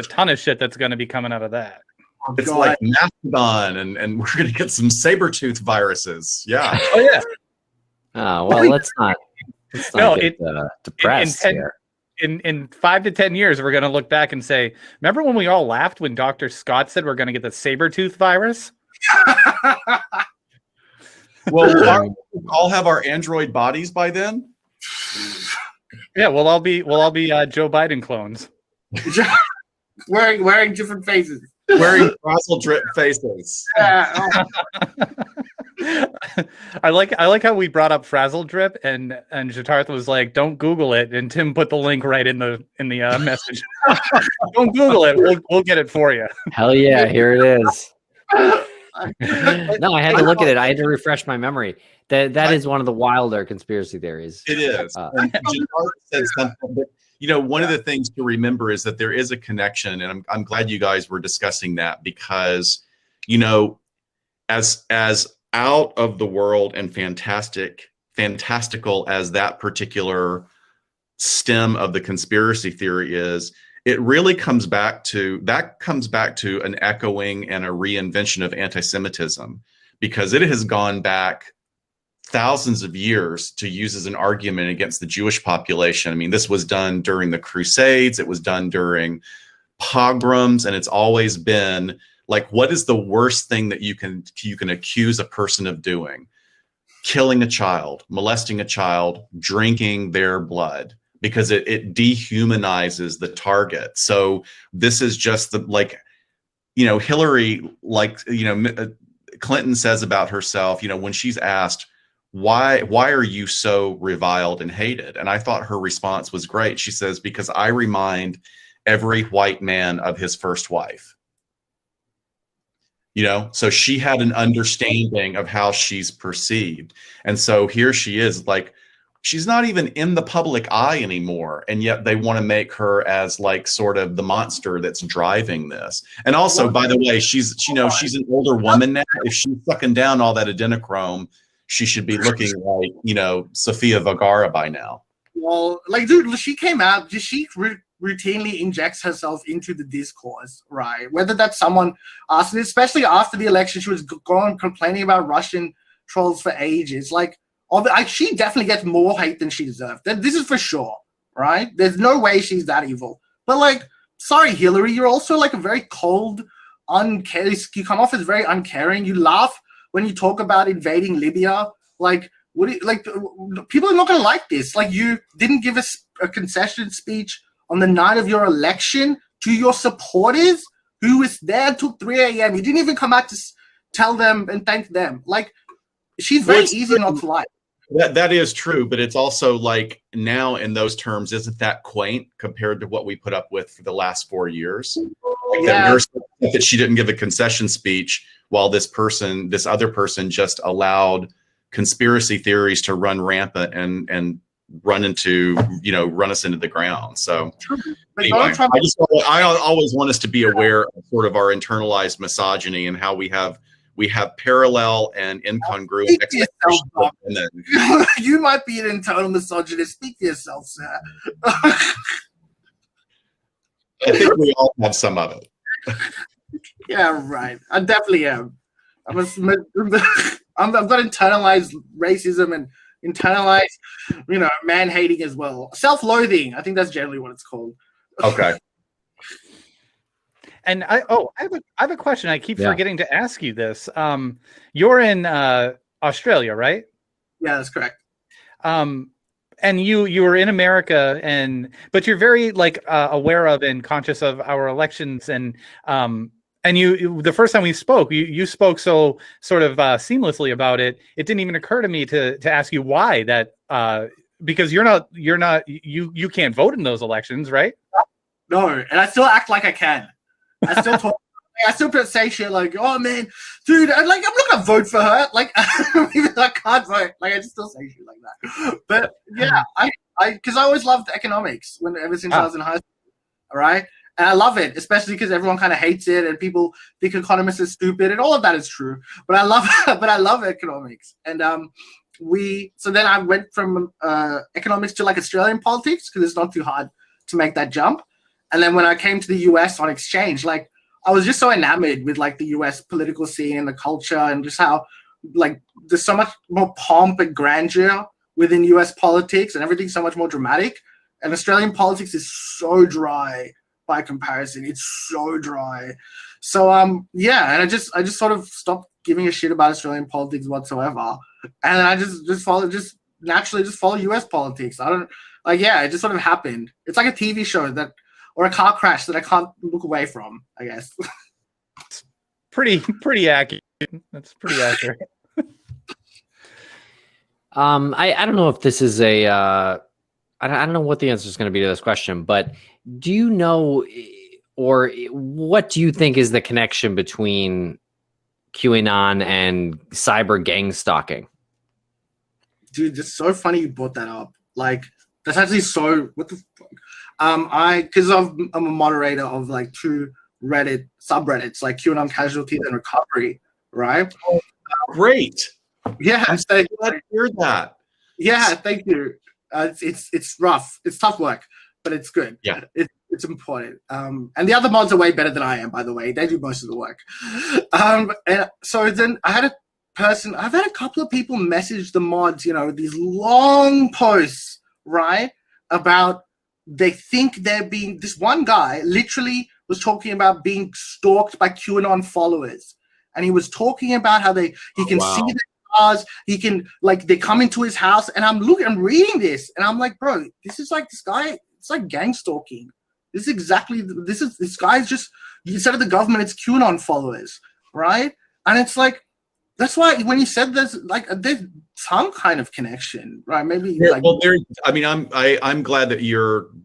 ton of shit that's going to be coming out of that. It's like Mastodon, and we're going to get some saber-tooth viruses. Yeah. Oh yeah. Oh well, let's not get depressed here. In 5 to 10 years, we're going to look back and say, remember when we all laughed when Dr. Scott said we're going to get the saber-tooth virus? Well, we'll all have our android bodies by then. Yeah, we'll all be Joe Biden clones. wearing different faces. Wearing Frazzle drip faces. Yeah. I like how we brought up Frazzle drip and Jitarth was like, "Don't Google it," and Tim put the link right in the message. Don't Google it. We'll get it for you. Hell yeah, here it is. No, I had to look at it. I had to refresh my memory. That is one of the wilder conspiracy theories. It is. Jitarth said something, but one of the things to remember is that there is a connection, and I'm glad you guys were discussing that because, as out of the world and fantastical as that particular stem of the conspiracy theory is, it really comes back to an echoing and a reinvention of anti-Semitism, because it has gone back thousands of years to use as an argument against the Jewish population. I mean, this was done during the Crusades, it was done during pogroms, and it's always been like, what is the worst thing that you can accuse a person of doing? Killing a child, molesting a child, drinking their blood, because it dehumanizes the target. So this is just Hillary, Clinton says about herself, when she's asked, why are you so reviled and hated? And I thought her response was great. She says, because I remind every white man of his first wife. So she had an understanding of how she's perceived. And so here she is, like, she's not even in the public eye anymore. And yet they want to make her as like sort of the monster that's driving this. And also, by the way, she's an older woman now. If she's sucking down all that adrenochrome, she should be looking like, Sofia Vergara by now. Well, like, dude, she came out, she routinely injects herself into the discourse, right? Whether that's someone asking, especially after the election, she was going complaining about Russian trolls for ages. Like, she definitely gets more hate than she deserved. This is for sure, right? There's no way she's that evil. But, like, sorry, Hillary, you're also like a very cold, uncaring. You come off as very uncaring. You laugh when you talk about invading Libya. Like, people are not going to like this. Like, you didn't give us a concession speech on the night of your election to your supporters who was there until 3 a.m. You didn't even come out to tell them and thank them. Like, she's very easy not to like. That is true, but it's also like, now in those terms, isn't that quaint compared to what we put up with for the last 4 years? Like, that she didn't give a concession speech while this other person just allowed conspiracy theories to run rampant and run us into the ground. So anyway, I always want us to be aware of sort of our internalized misogyny and how we have parallel and incongruent expectations of women. You might be an internal misogynist. Speak to yourself, sir. I think we all have some of it. Yeah, right. I definitely am. I'm a, I've got internalized racism and internalized, man hating as well. Self-loathing. I think that's generally what it's called. Okay. And I have a question. I keep Yeah. forgetting to ask you this. You're in Australia, right? Yeah, that's correct. And you were in America, but you're very aware of and conscious of our elections, and you the first time we spoke, you spoke so sort of seamlessly about it. It didn't even occur to me to ask you why that because you can't vote in those elections, right? No, and I still act like I can. I still talk. I still say shit like, "Oh man, dude, I'm not gonna vote for her." Like, even though I can't vote, like I just still say shit like that. But yeah, because I always loved economics ever since I was in high school. All right, and I love it, especially because everyone kind of hates it and people think economists are stupid, and all of that is true. But I love economics, and so then I went from economics to Australian politics because it's not too hard to make that jump. And then when I came to the US on exchange, I was just so enamored with the US political scene and the culture and just how there's so much more pomp and grandeur within US politics and everything's so much more dramatic. And Australian politics is so dry by comparison. It's so dry. So yeah, and I just sort of stopped giving a shit about Australian politics whatsoever. And I just naturally follow US politics. I don't it just sort of happened. It's like a TV show or a car crash that I can't look away from, I guess. Pretty accurate. That's pretty accurate. I don't know if this is I don't know what the answer is going to be to this question, but do you know, or what do you think is the connection between QAnon and cyber gang stalking? Dude, it's so funny you brought that up. That's actually so, what the fuck? Because I'm a moderator of 2 Reddit subreddits, like QAnon Casualties and Recovery, right? Oh, great. Yeah, I'm so glad to hear that. Yeah, thank you. It's rough. It's tough work, but it's good. Yeah, it's important. And the other mods are way better than I am, by the way. They do most of the work. And so then I've had a couple of people message the mods, these long posts, right, about they think they're being. This one guy literally was talking about being stalked by QAnon followers, and he was talking about how he can see their cars, he can they come into his house, and I'm reading this, and I'm like, bro, this is this guy. It's like gang stalking. This guy's just, instead of the government, it's QAnon followers, right? And it's that's why when you said there's some kind of connection, right? Maybe I'm glad that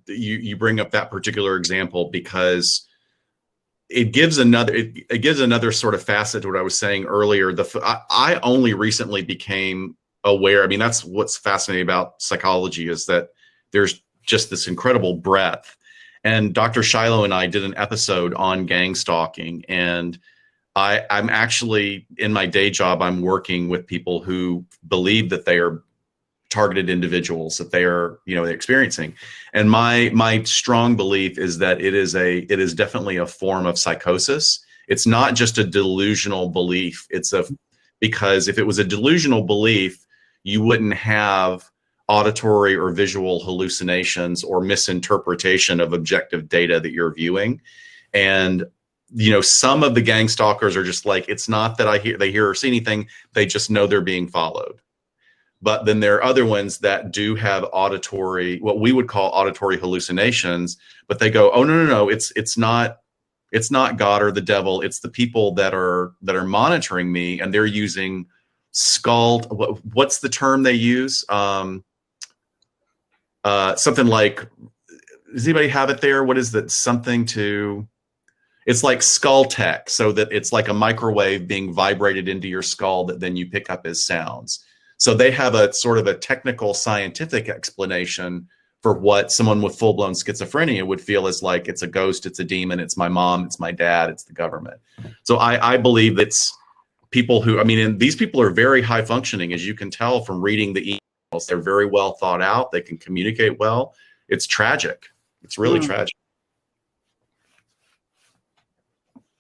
you bring up that particular example because it gives another sort of facet to what I was saying earlier. I only recently became aware. I mean, that's what's fascinating about psychology is that there's just this incredible breadth. And Dr. Shiloh and I did an episode on gang stalking, and I'm actually, in my day job, I'm working with people who believe that they are targeted individuals, that they are, experiencing. And my strong belief is that it is definitely a form of psychosis. It's not just a delusional belief. Because if it was a delusional belief, you wouldn't have auditory or visual hallucinations or misinterpretation of objective data that you're viewing. And some of the gang stalkers are just it's not that they hear or see anything. They just know they're being followed. But then there are other ones that do have what we would call auditory hallucinations, but they go, oh, no, it's not God or the devil. It's the people that are monitoring me, and they're using what's the term they use? Something like, does anybody have it there? What is that? It's like skull tech, so that it's like a microwave being vibrated into your skull that then you pick up as sounds. So they have a sort of a technical scientific explanation for what someone with full-blown schizophrenia would feel is like. It's a ghost, it's a demon, it's my mom, it's my dad, it's the government. So I believe it's people who, and these people are very high functioning, as you can tell from reading the emails. They're very well thought out. They can communicate well. It's tragic. It's really tragic.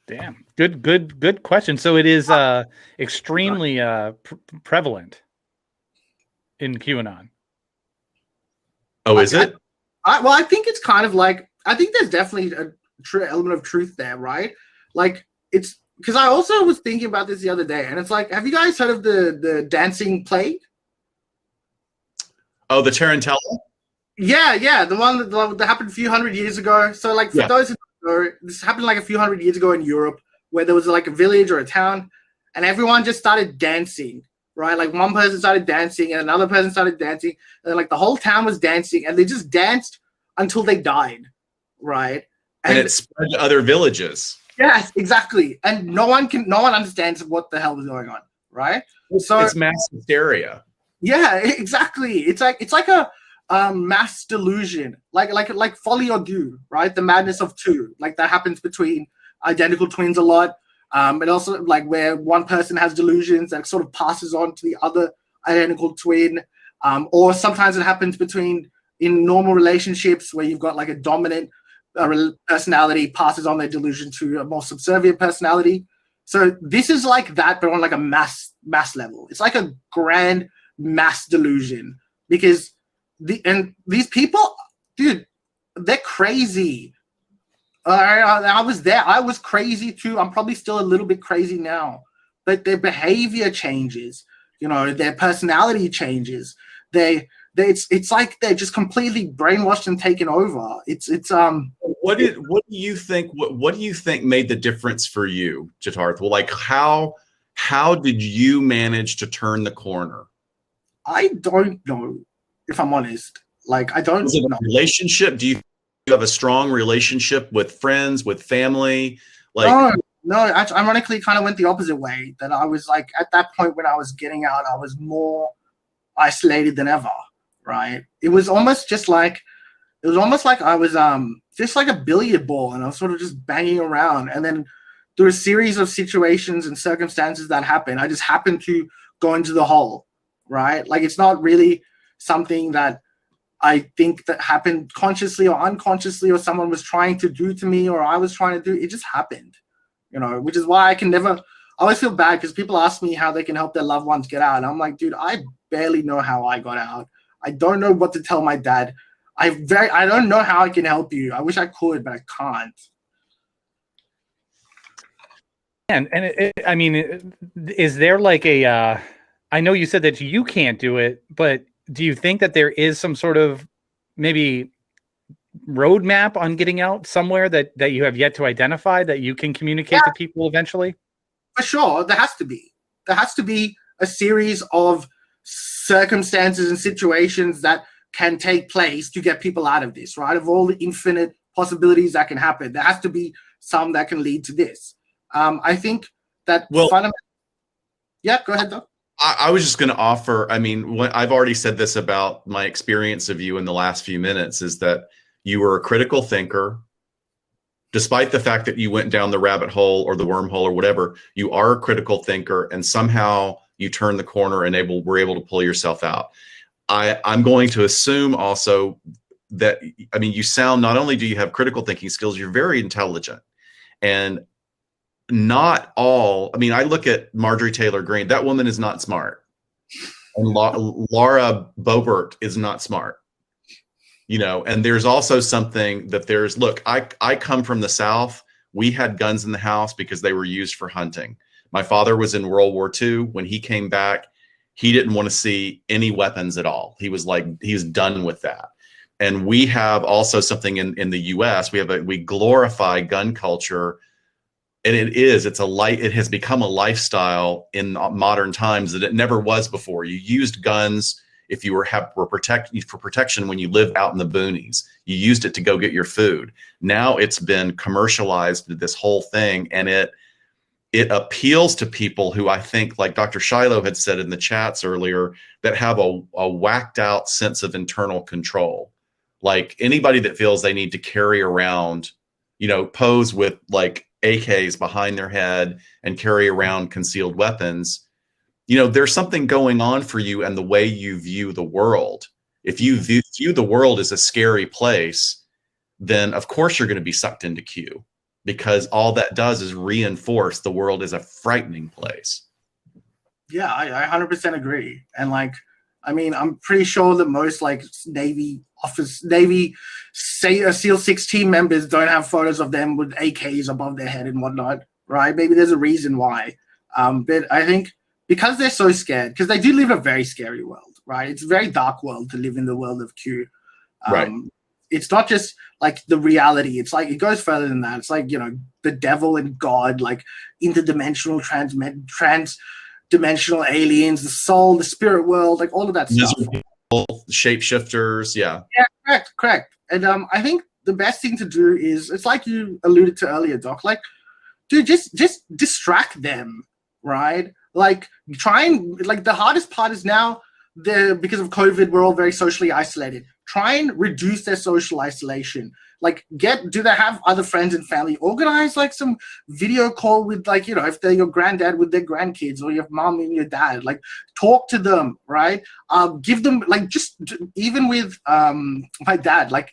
Damn. Good question. So it is extremely prevalent in QAnon. Oh, is it? Well, I think it's kind of like, I think there's definitely a true element of truth there, right? Like, it's because I also was thinking about this the other day, and it's like, have you guys heard of the dancing plague? Oh, the Tarantella? Yeah, the one that happened a few hundred years ago. So, like, for those who don't know, this happened like a few hundred years ago in Europe, where there was like a village or a town, and everyone just started dancing, right? Like, one person started dancing, and another person started dancing, and then, like, the whole town was dancing, and they just danced until they died, right? And it spread to other villages. Yes, exactly. And no one understands what the hell is going on, right? So it's mass hysteria. Yeah, exactly. It's like a mass delusion, like folly or do, right? The madness of two, like that happens between identical twins a lot. And also like where one person has delusions that sort of passes on to the other identical twin. Or sometimes it happens in normal relationships where you've got like a dominant personality passes on their delusion to a more subservient personality. So this is like that, but on like a mass level. It's like a grand mass delusion because these people, dude, they're crazy. I was there. I was crazy too. I'm probably still a little bit crazy now, but their behavior changes. You know, their personality changes. It's like they're just completely brainwashed and taken over. What do you think made the difference for you, Jitarth? Well, like how did you manage to turn the corner? I don't know, if I'm honest. Like, I don't know. Is it a relationship? Do you have a strong relationship with friends, with family? Like, no, actually, ironically, kind of went the opposite way. That I was like, at that point when I was getting out, I was more isolated than ever, right? It was almost like I was just like a billiard ball, and I was sort of just banging around. And then through a series of situations and circumstances that happened, I just happened to go into the hole, right? Like, it's not really something that I think that happened consciously or unconsciously, or someone was trying to do to me, or I was trying to do. It just happened, you know, which is why I always feel bad because people ask me how they can help their loved ones get out. And I'm like, dude, I barely know how I got out. I don't know what to tell my dad. I don't know how I can help you. I wish I could, but I can't. Is there like a, I know you said that you can't do it, but do you think that there is some sort of maybe roadmap on getting out somewhere that you have yet to identify that you can communicate to people eventually? For sure. There has to be. There has to be a series of circumstances and situations that can take place to get people out of this, right? Of all the infinite possibilities that can happen, there has to be some that can lead to this. I think that yeah, go ahead, though. I was just going to offer, I mean, I've already said this about my experience of you in the last few minutes, is that you were a critical thinker. Despite the fact that you went down the rabbit hole or the wormhole or whatever, you are a critical thinker, and somehow you turned the corner and were able to pull yourself out. I'm going to assume also that, I mean, you sound, not only do you have critical thinking skills, you're very intelligent. And not all, I mean, I look at Marjorie Taylor Greene, that woman is not smart. And Laura Boebert is not smart. You know, and there's also something that look, I come from the South. We had guns in the house because they were used for hunting. My father was in World War II. When he came back, he didn't want to see any weapons at all. He was like, he's done with that. And we have also something in the US, we glorify gun culture. And it has become a lifestyle in modern times that it never was before. You used guns if you were for protection when you lived out in the boonies. You used it to go get your food. Now it's been commercialized, this whole thing, and it appeals to people who, I think, like Dr. Shiloh had said in the chats earlier, that have a whacked out sense of internal control. Like anybody that feels they need to carry around, you know, pose with like AKs behind their head and carry around concealed weapons, you know, there's something going on for you and the way you view the world. If you view the world as a scary place, then of course you're going to be sucked into Q. because all that does is reinforce the world is a frightening place. Yeah, I 100% agree. And like, I mean, I'm pretty sure that most like Navy SEAL 6 team members don't have photos of them with AKs above their head and whatnot, right? Maybe there's a reason why. But I think because they're so scared, because they do live in a very scary world, right? It's a very dark world to live in the world of Q. Right. It's not just like the reality. It's like, it goes further than that. It's like, you know, the devil and God, like interdimensional trans-dimensional aliens, the soul, the spirit world, like all of that stuff. Shapeshifters, yeah. Yeah, correct. And I think the best thing to do is, it's like you alluded to earlier, Doc, like, dude, just distract them, right? Like, try and, like, the hardest part is now, because of COVID, we're all very socially isolated. Try and reduce their social isolation. Like, do they have other friends and family? Organize like some video call with, like, you know, if they're your granddad with their grandkids, or your mom and your dad, like, talk to them, right? Give them, like, just even with my dad, like,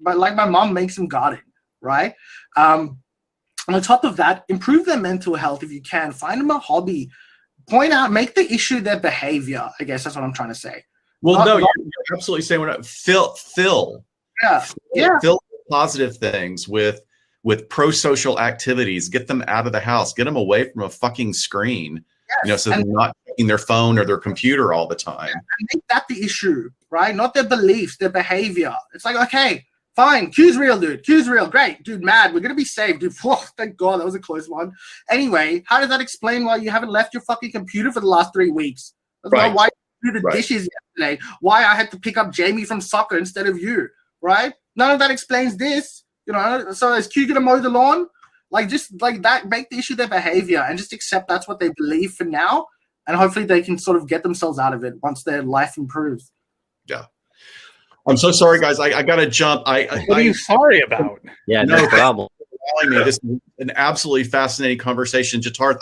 like my mom makes him garden, right? On top of that, improve their mental health if you can. Find them a hobby. Point out, make the issue their behavior. I guess that's what I'm trying to say. Well, you're absolutely saying what fill positive things with pro-social activities. Get them out of the house. Get them away from a fucking screen. Yes. You know, so they're not checking their phone or their computer all the time. And make that the issue, right? Not their beliefs, their behavior. It's like, okay, fine, Q's real, dude. Q's real, great, dude. Mad, we're gonna be saved, dude. Whoa, thank God, that was a close one. Anyway, how does that explain why you haven't left your fucking computer for the last 3 weeks? Right. Why you do the dishes yesterday? Why I had to pick up Jamie from soccer instead of you, right? None of that explains this, you know. So is Q gonna mow the lawn? Like, just like that, make the issue their behavior and just accept that's what they believe for now, and hopefully they can sort of get themselves out of it once their life improves. Yeah. I'm so sorry, guys. I gotta jump. What are you sorry about? Yeah, no problem. This is an absolutely fascinating conversation, Jitarth.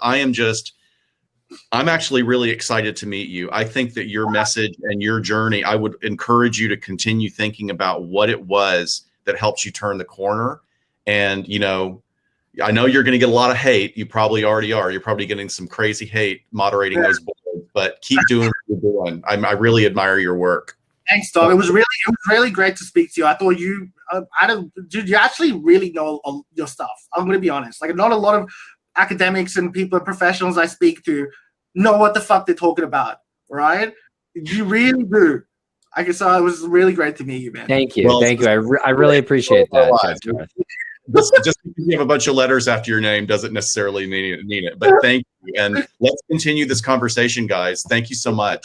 I'm actually really excited to meet you. I think that your message and your journey, I would encourage you to continue thinking about what it was that helped you turn the corner. And, you know, I know you're going to get a lot of hate. You probably already are. You're probably getting some crazy hate moderating those boards, but keep doing what you're doing. I really admire your work. Thanks, Dom. It was really great to speak to you. I thought you, dude, you actually really know your stuff. I'm going to be honest. Like, not a lot of academics and people, professionals I speak to, know what the fuck they're talking about, right? You really do. I guess it was really great to meet you, man. Thank you. Thank you. I really appreciate that. Just because you have a bunch of letters after your name doesn't necessarily mean it. But thank you. And let's continue this conversation, guys. Thank you so much.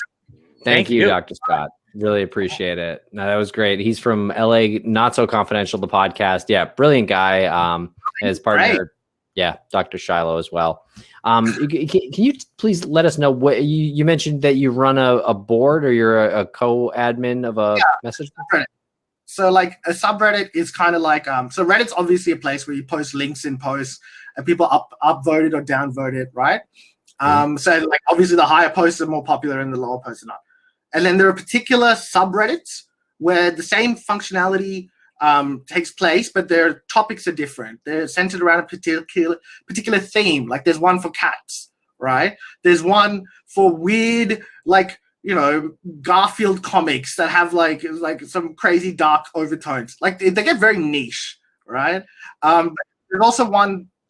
Thank you, Dr. Scott. Really appreciate it. No, that was great. He's from LA, Not So Confidential, the podcast. Yeah, brilliant guy. His partner, Dr. Shiloh as well. Can you please let us know what you mentioned that you run a board, or you're a co-admin of a message board? So like a subreddit is kind of like, so Reddit's obviously a place where you post links in posts and people upvote it or downvote it, right? So like obviously the higher posts are more popular and the lower posts are not. And then there are particular subreddits where the same functionality takes place, but their topics are different. They're centered around a particular theme. Like there's one for cats, right? There's one for weird, like, you know, Garfield comics that have like some crazy dark overtones. Like they get very niche, right? There's also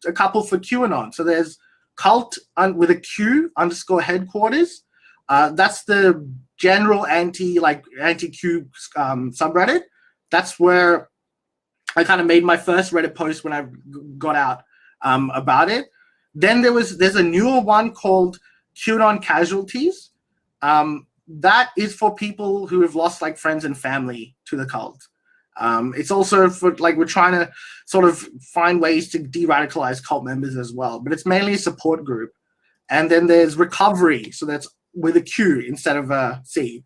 a couple for QAnon. So there's cult with a Q _ headquarters. That's the general anti-Q subreddit. That's where I kind of made my first Reddit post when I got out about it. Then there's a newer one called QAnon Casualties. That is for people who have lost like friends and family to the cult. It's also for like, we're trying to sort of find ways to de-radicalize cult members as well, but it's mainly a support group. And then there's Recovery. So that's with a Q instead of a C.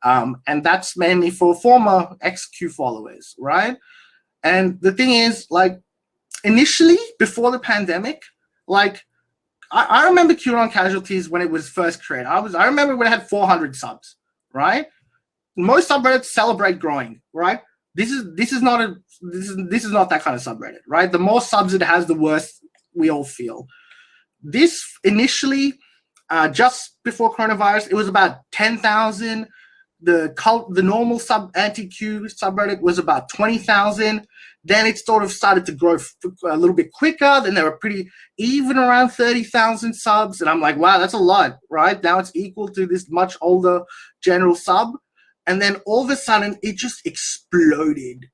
And that's mainly for former ex-Q followers, right? And the thing is, like, initially, before the pandemic, like, I remember QAnon Casualties when it was first created. I remember when it had 400 subs, right? Most subreddits celebrate growing, right? this is not that kind of subreddit, right? The more subs it has, the worse we all feel. This initially, just before coronavirus, it was about 10,000. The normal anti-Q subreddit was about 20,000. Then it sort of started to grow a little bit quicker. Then they were pretty even around 30,000 subs. And I'm like, wow, that's a lot, right? Now it's equal to this much older general sub. And then all of a sudden it just exploded,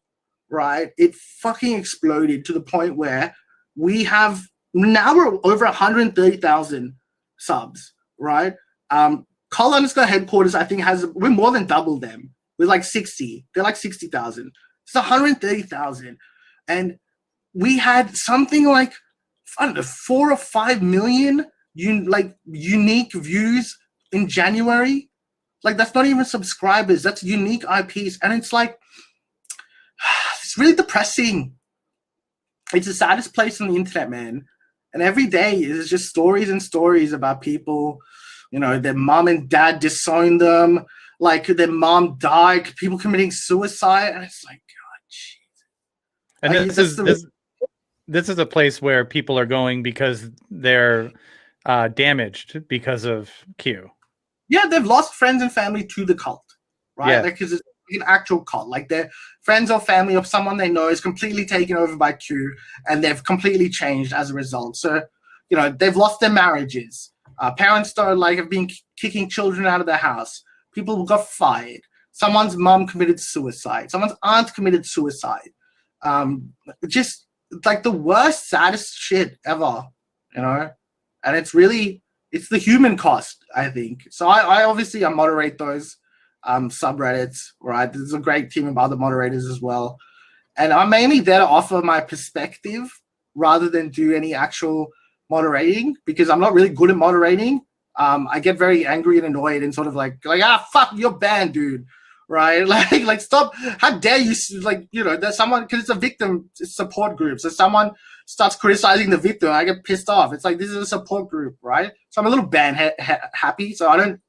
right? It fucking exploded to the point where now we're over 130,000 subs, right? Call_underscore headquarters, I think, we're more than double them. We're like 60. They're like 60,000. It's 130,000. And we had something like, I don't know, 4 or 5 million unique views in January. Like, that's not even subscribers. That's unique IPs. And it's like, it's really depressing. It's the saddest place on the internet, man. And every day is just stories and stories about people, their mom and dad disowned them, like their mom died, people committing suicide. And it's like, God, jeez. And this is a place where people are going because they're damaged because of Q. Yeah, they've lost friends and family to the cult, right? Yeah. Because it's an actual cult. Like their friends or family of someone they know is completely taken over by Q, and they've completely changed as a result. So, they've lost their marriages. Parents have been kicking children out of their house. People got fired. Someone's mom committed suicide. Someone's aunt committed suicide. Just like the worst, saddest shit ever, And it's the human cost, I think. So I moderate those subreddits, right? There's a great team of other moderators as well. And I'm mainly there to offer my perspective rather than do any actual moderating, because I'm not really good at moderating. I get very angry and annoyed and sort of like fuck, you're banned, dude, right? Like stop, how dare you, there's someone, because it's a victim support group, so someone starts criticizing the victim, I get pissed off. It's like, this is a support group, right? So I'm a little ban happy, so I don't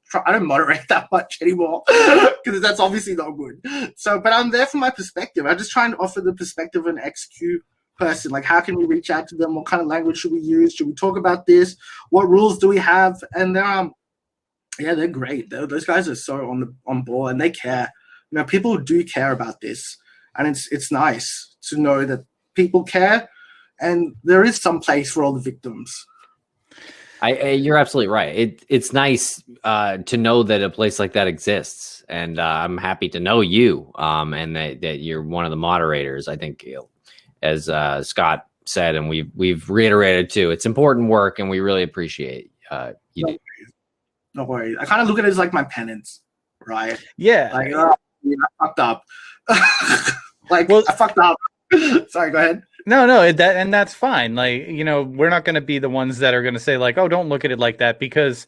moderate that much anymore because that's obviously not good. So, but I'm there for my perspective. I'm just trying to offer the perspective of an XQ person. Like, how can we reach out to them? What kind of language should we use? Should we talk about this? What rules do we have? And they're great. Those guys are so on board, and they care. People do care about this, and it's nice to know that people care, and there is some place for all the victims. You're absolutely right. It's nice to know that a place like that exists, and I'm happy to know you, and that you're one of the moderators. I think, as Scott said, and we've reiterated too, it's important work, and we really appreciate you. No worries. I kind of look at it as like my penance, right? Yeah. Like, I fucked up. I fucked up. Sorry, go ahead. No, that's fine. Like, we're not going to be the ones that are going to say like, oh, don't look at it like that, because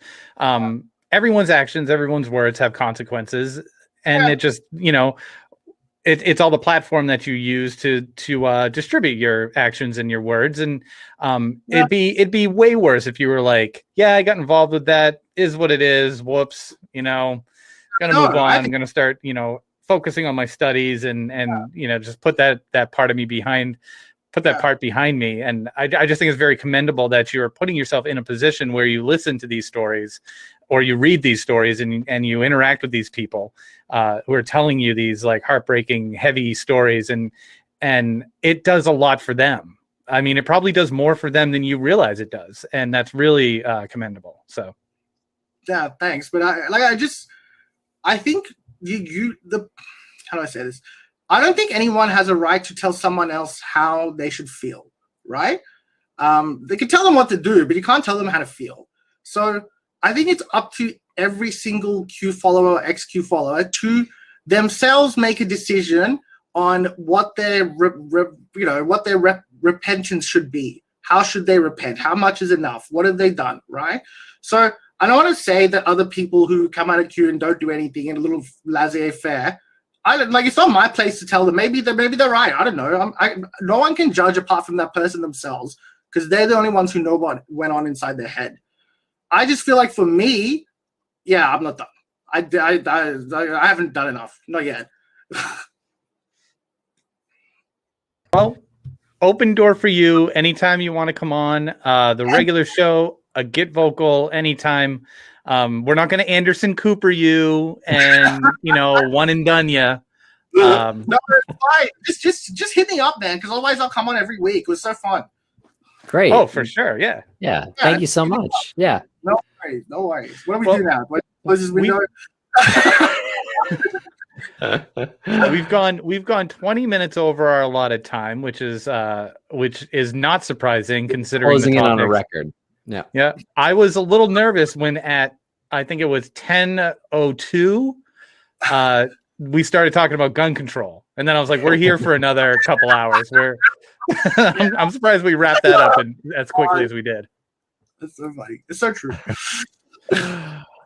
everyone's actions, everyone's words have consequences, and it just, it's all the platform that you use to distribute your actions and your words. And it'd be way worse if you were like, yeah, I got involved with that, is what it is. Whoops, gonna move on. I'm gonna start, focusing on my studies and just put that part of me behind. Put that part behind me. And I just think it's very commendable that you're putting yourself in a position where you listen to these stories, or you read these stories, and you interact with these people who are telling you these like heartbreaking, heavy stories, and it does a lot for them. I mean, it probably does more for them than you realize it does, and that's really commendable. So, yeah, thanks. But I think how do I say this? I don't think anyone has a right to tell someone else how they should feel, right? They can tell them what to do, but you can't tell them how to feel. So I think it's up to every single Q follower, XQ follower, to themselves make a decision on what their repentance should be. How should they repent? How much is enough? What have they done, right? So I don't want to say that other people who come out of Q and don't do anything and a little laissez-faire, it's not my place to tell them. Maybe they're right. I don't know. No one can judge apart from that person themselves, because they're the only ones who know what went on inside their head. I just feel like for me, yeah, I'm not done. I haven't done enough. Not yet. Well, open door for you anytime you want to come on. The regular show, a Get Vocal anytime. We're not going to Anderson Cooper you and one and done you. No, it's fine. Just hit me up, man, because otherwise I'll come on every week. It was so fun. Great. Oh, for sure. Yeah. Yeah. Thank you so much. Yeah. No worries. What do we do now? What was this window? We've gone 20 minutes over our allotted time, which is not surprising considering Closing the in topics. on a record. Yeah. Yeah. I was a little nervous when I think it was 10:02 we started talking about gun control, and then I was like, we're here for another couple hours. I'm surprised we wrapped that up as quickly as we did. That's so funny. It's so true.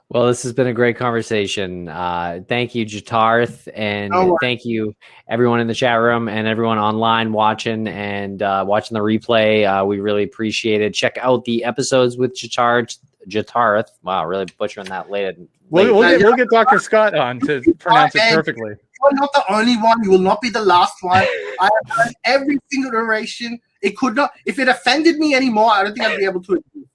Well, this has been a great conversation. Thank you, Jitarth, and thank you everyone in the chat room and everyone online watching and watching the replay. We really appreciate it. Check out the episodes with Jitarth. Wow, really butchering that later. We'll get Dr. Scott on to pronounce it perfectly. You're not the only one. You will not be the last one. I have heard every single iteration. It could not. If it offended me anymore, I don't think I'd be able to admit.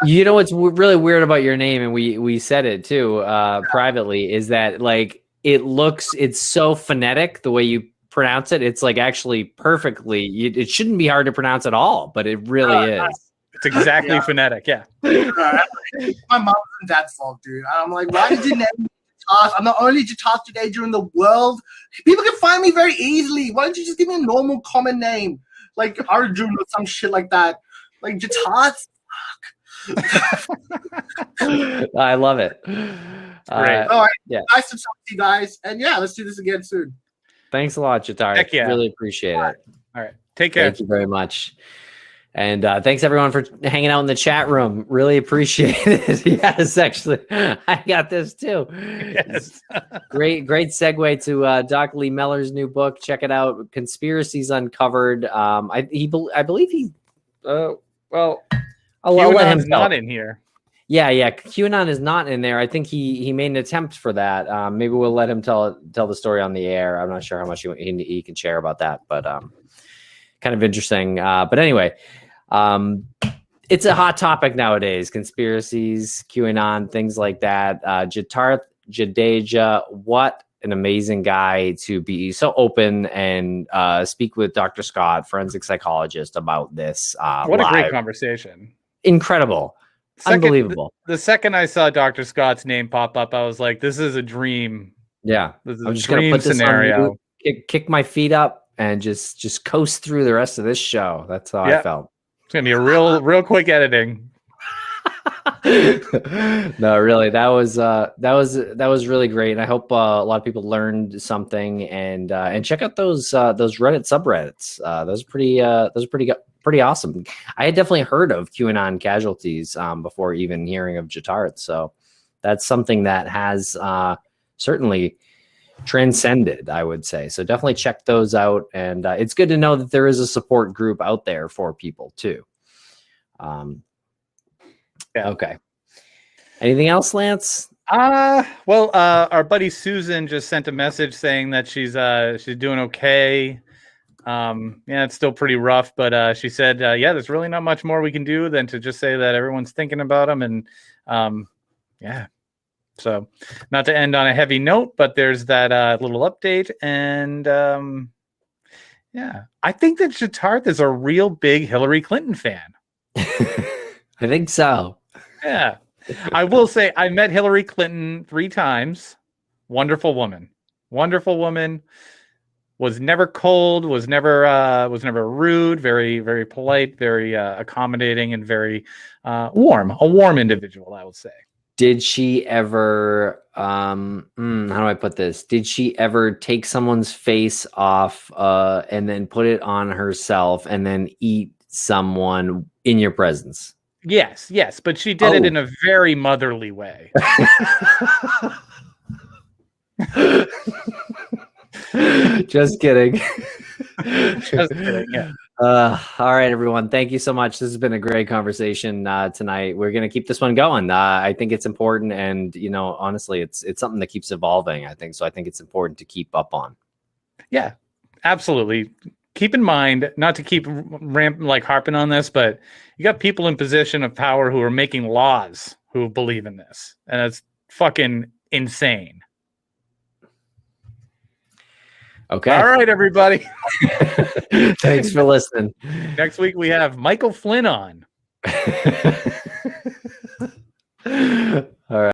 You know what's really weird about your name, and we said it too privately, is that like it's so phonetic the way you pronounce it. It's like actually perfectly. It shouldn't be hard to pronounce at all, but it really is. It's exactly phonetic. Yeah. It's my mom's and dad's fault, dude. I'm like, why did you name me Jitarth? I'm the only Jitarth Jadeja in the world. People can find me very easily. Why don't you just give me a normal common name like Arjun or some shit like that? Like Jitarth. I love it. Great. All right. Yeah. Nice to talk to you guys. And yeah, let's do this again soon. Thanks a lot, Jitarth. Heck yeah. Really appreciate it. All right. Take care. Thank you very much. And thanks everyone for hanging out in the chat room. Really appreciate it. Yes, actually, I got this too. Yes. Great segue to Doc Lee Meller's new book. Check it out, Conspiracies Uncovered. I believe he. Well, I'll let him. Not in here. Yeah. QAnon is not in there. I think he made an attempt for that. Maybe we'll let him tell the story on the air. I'm not sure how much he can share about that, but kind of interesting. But anyway, it's a hot topic nowadays. Conspiracies, QAnon, things like that. Jitarth Jadeja, what an amazing guy to be so open and speak with Dr. Scott, forensic psychologist, about this. What a great conversation. Incredible. Unbelievable. The second I saw Dr. Scott's name pop up, I was like, this is a dream. Yeah. This is I'm a just gonna dream put this scenario. Kick my feet up and just coast through the rest of this show. That's how I felt. It's gonna be a real quick editing. No, really, that was really great, and I hope a lot of people learned something. And check out those Reddit subreddits. Those are pretty awesome. I had definitely heard of QAnon casualties before even hearing of Jitarth, so that's something that has certainly transcended, I would say. So definitely check those out, and it's good to know that there is a support group out there for people too. Okay. Anything else, Lance? Well, our buddy Susan just sent a message saying that she's doing okay. Yeah, it's still pretty rough, but she said, yeah, there's really not much more we can do than to just say that everyone's thinking about them, and yeah. So, not to end on a heavy note, but there's that little update, and yeah, I think that Jitarth is a real big Hillary Clinton fan. I think so. Yeah, I will say I met Hillary Clinton 3 times. Wonderful woman. Was never cold. Was never rude. Very, very polite. Very accommodating, and very warm. A warm individual, I would say. Did she ever? How do I put this? Did she ever take someone's face off and then put it on herself and then eat someone in your presence? Yes, but she did it in a very motherly way. Just kidding. Just kidding. Yeah. All right, everyone. Thank you so much. This has been a great conversation tonight. We're going to keep this one going. I think it's important, and honestly, it's something that keeps evolving. I think so. I think it's important to keep up on. Yeah. absolutely. Keep in mind, not to keep harping on this, but you got people in position of power who are making laws who believe in this, and it's fucking insane. Okay. All right, everybody. Thanks for listening. Next week we have Michael Flynn on.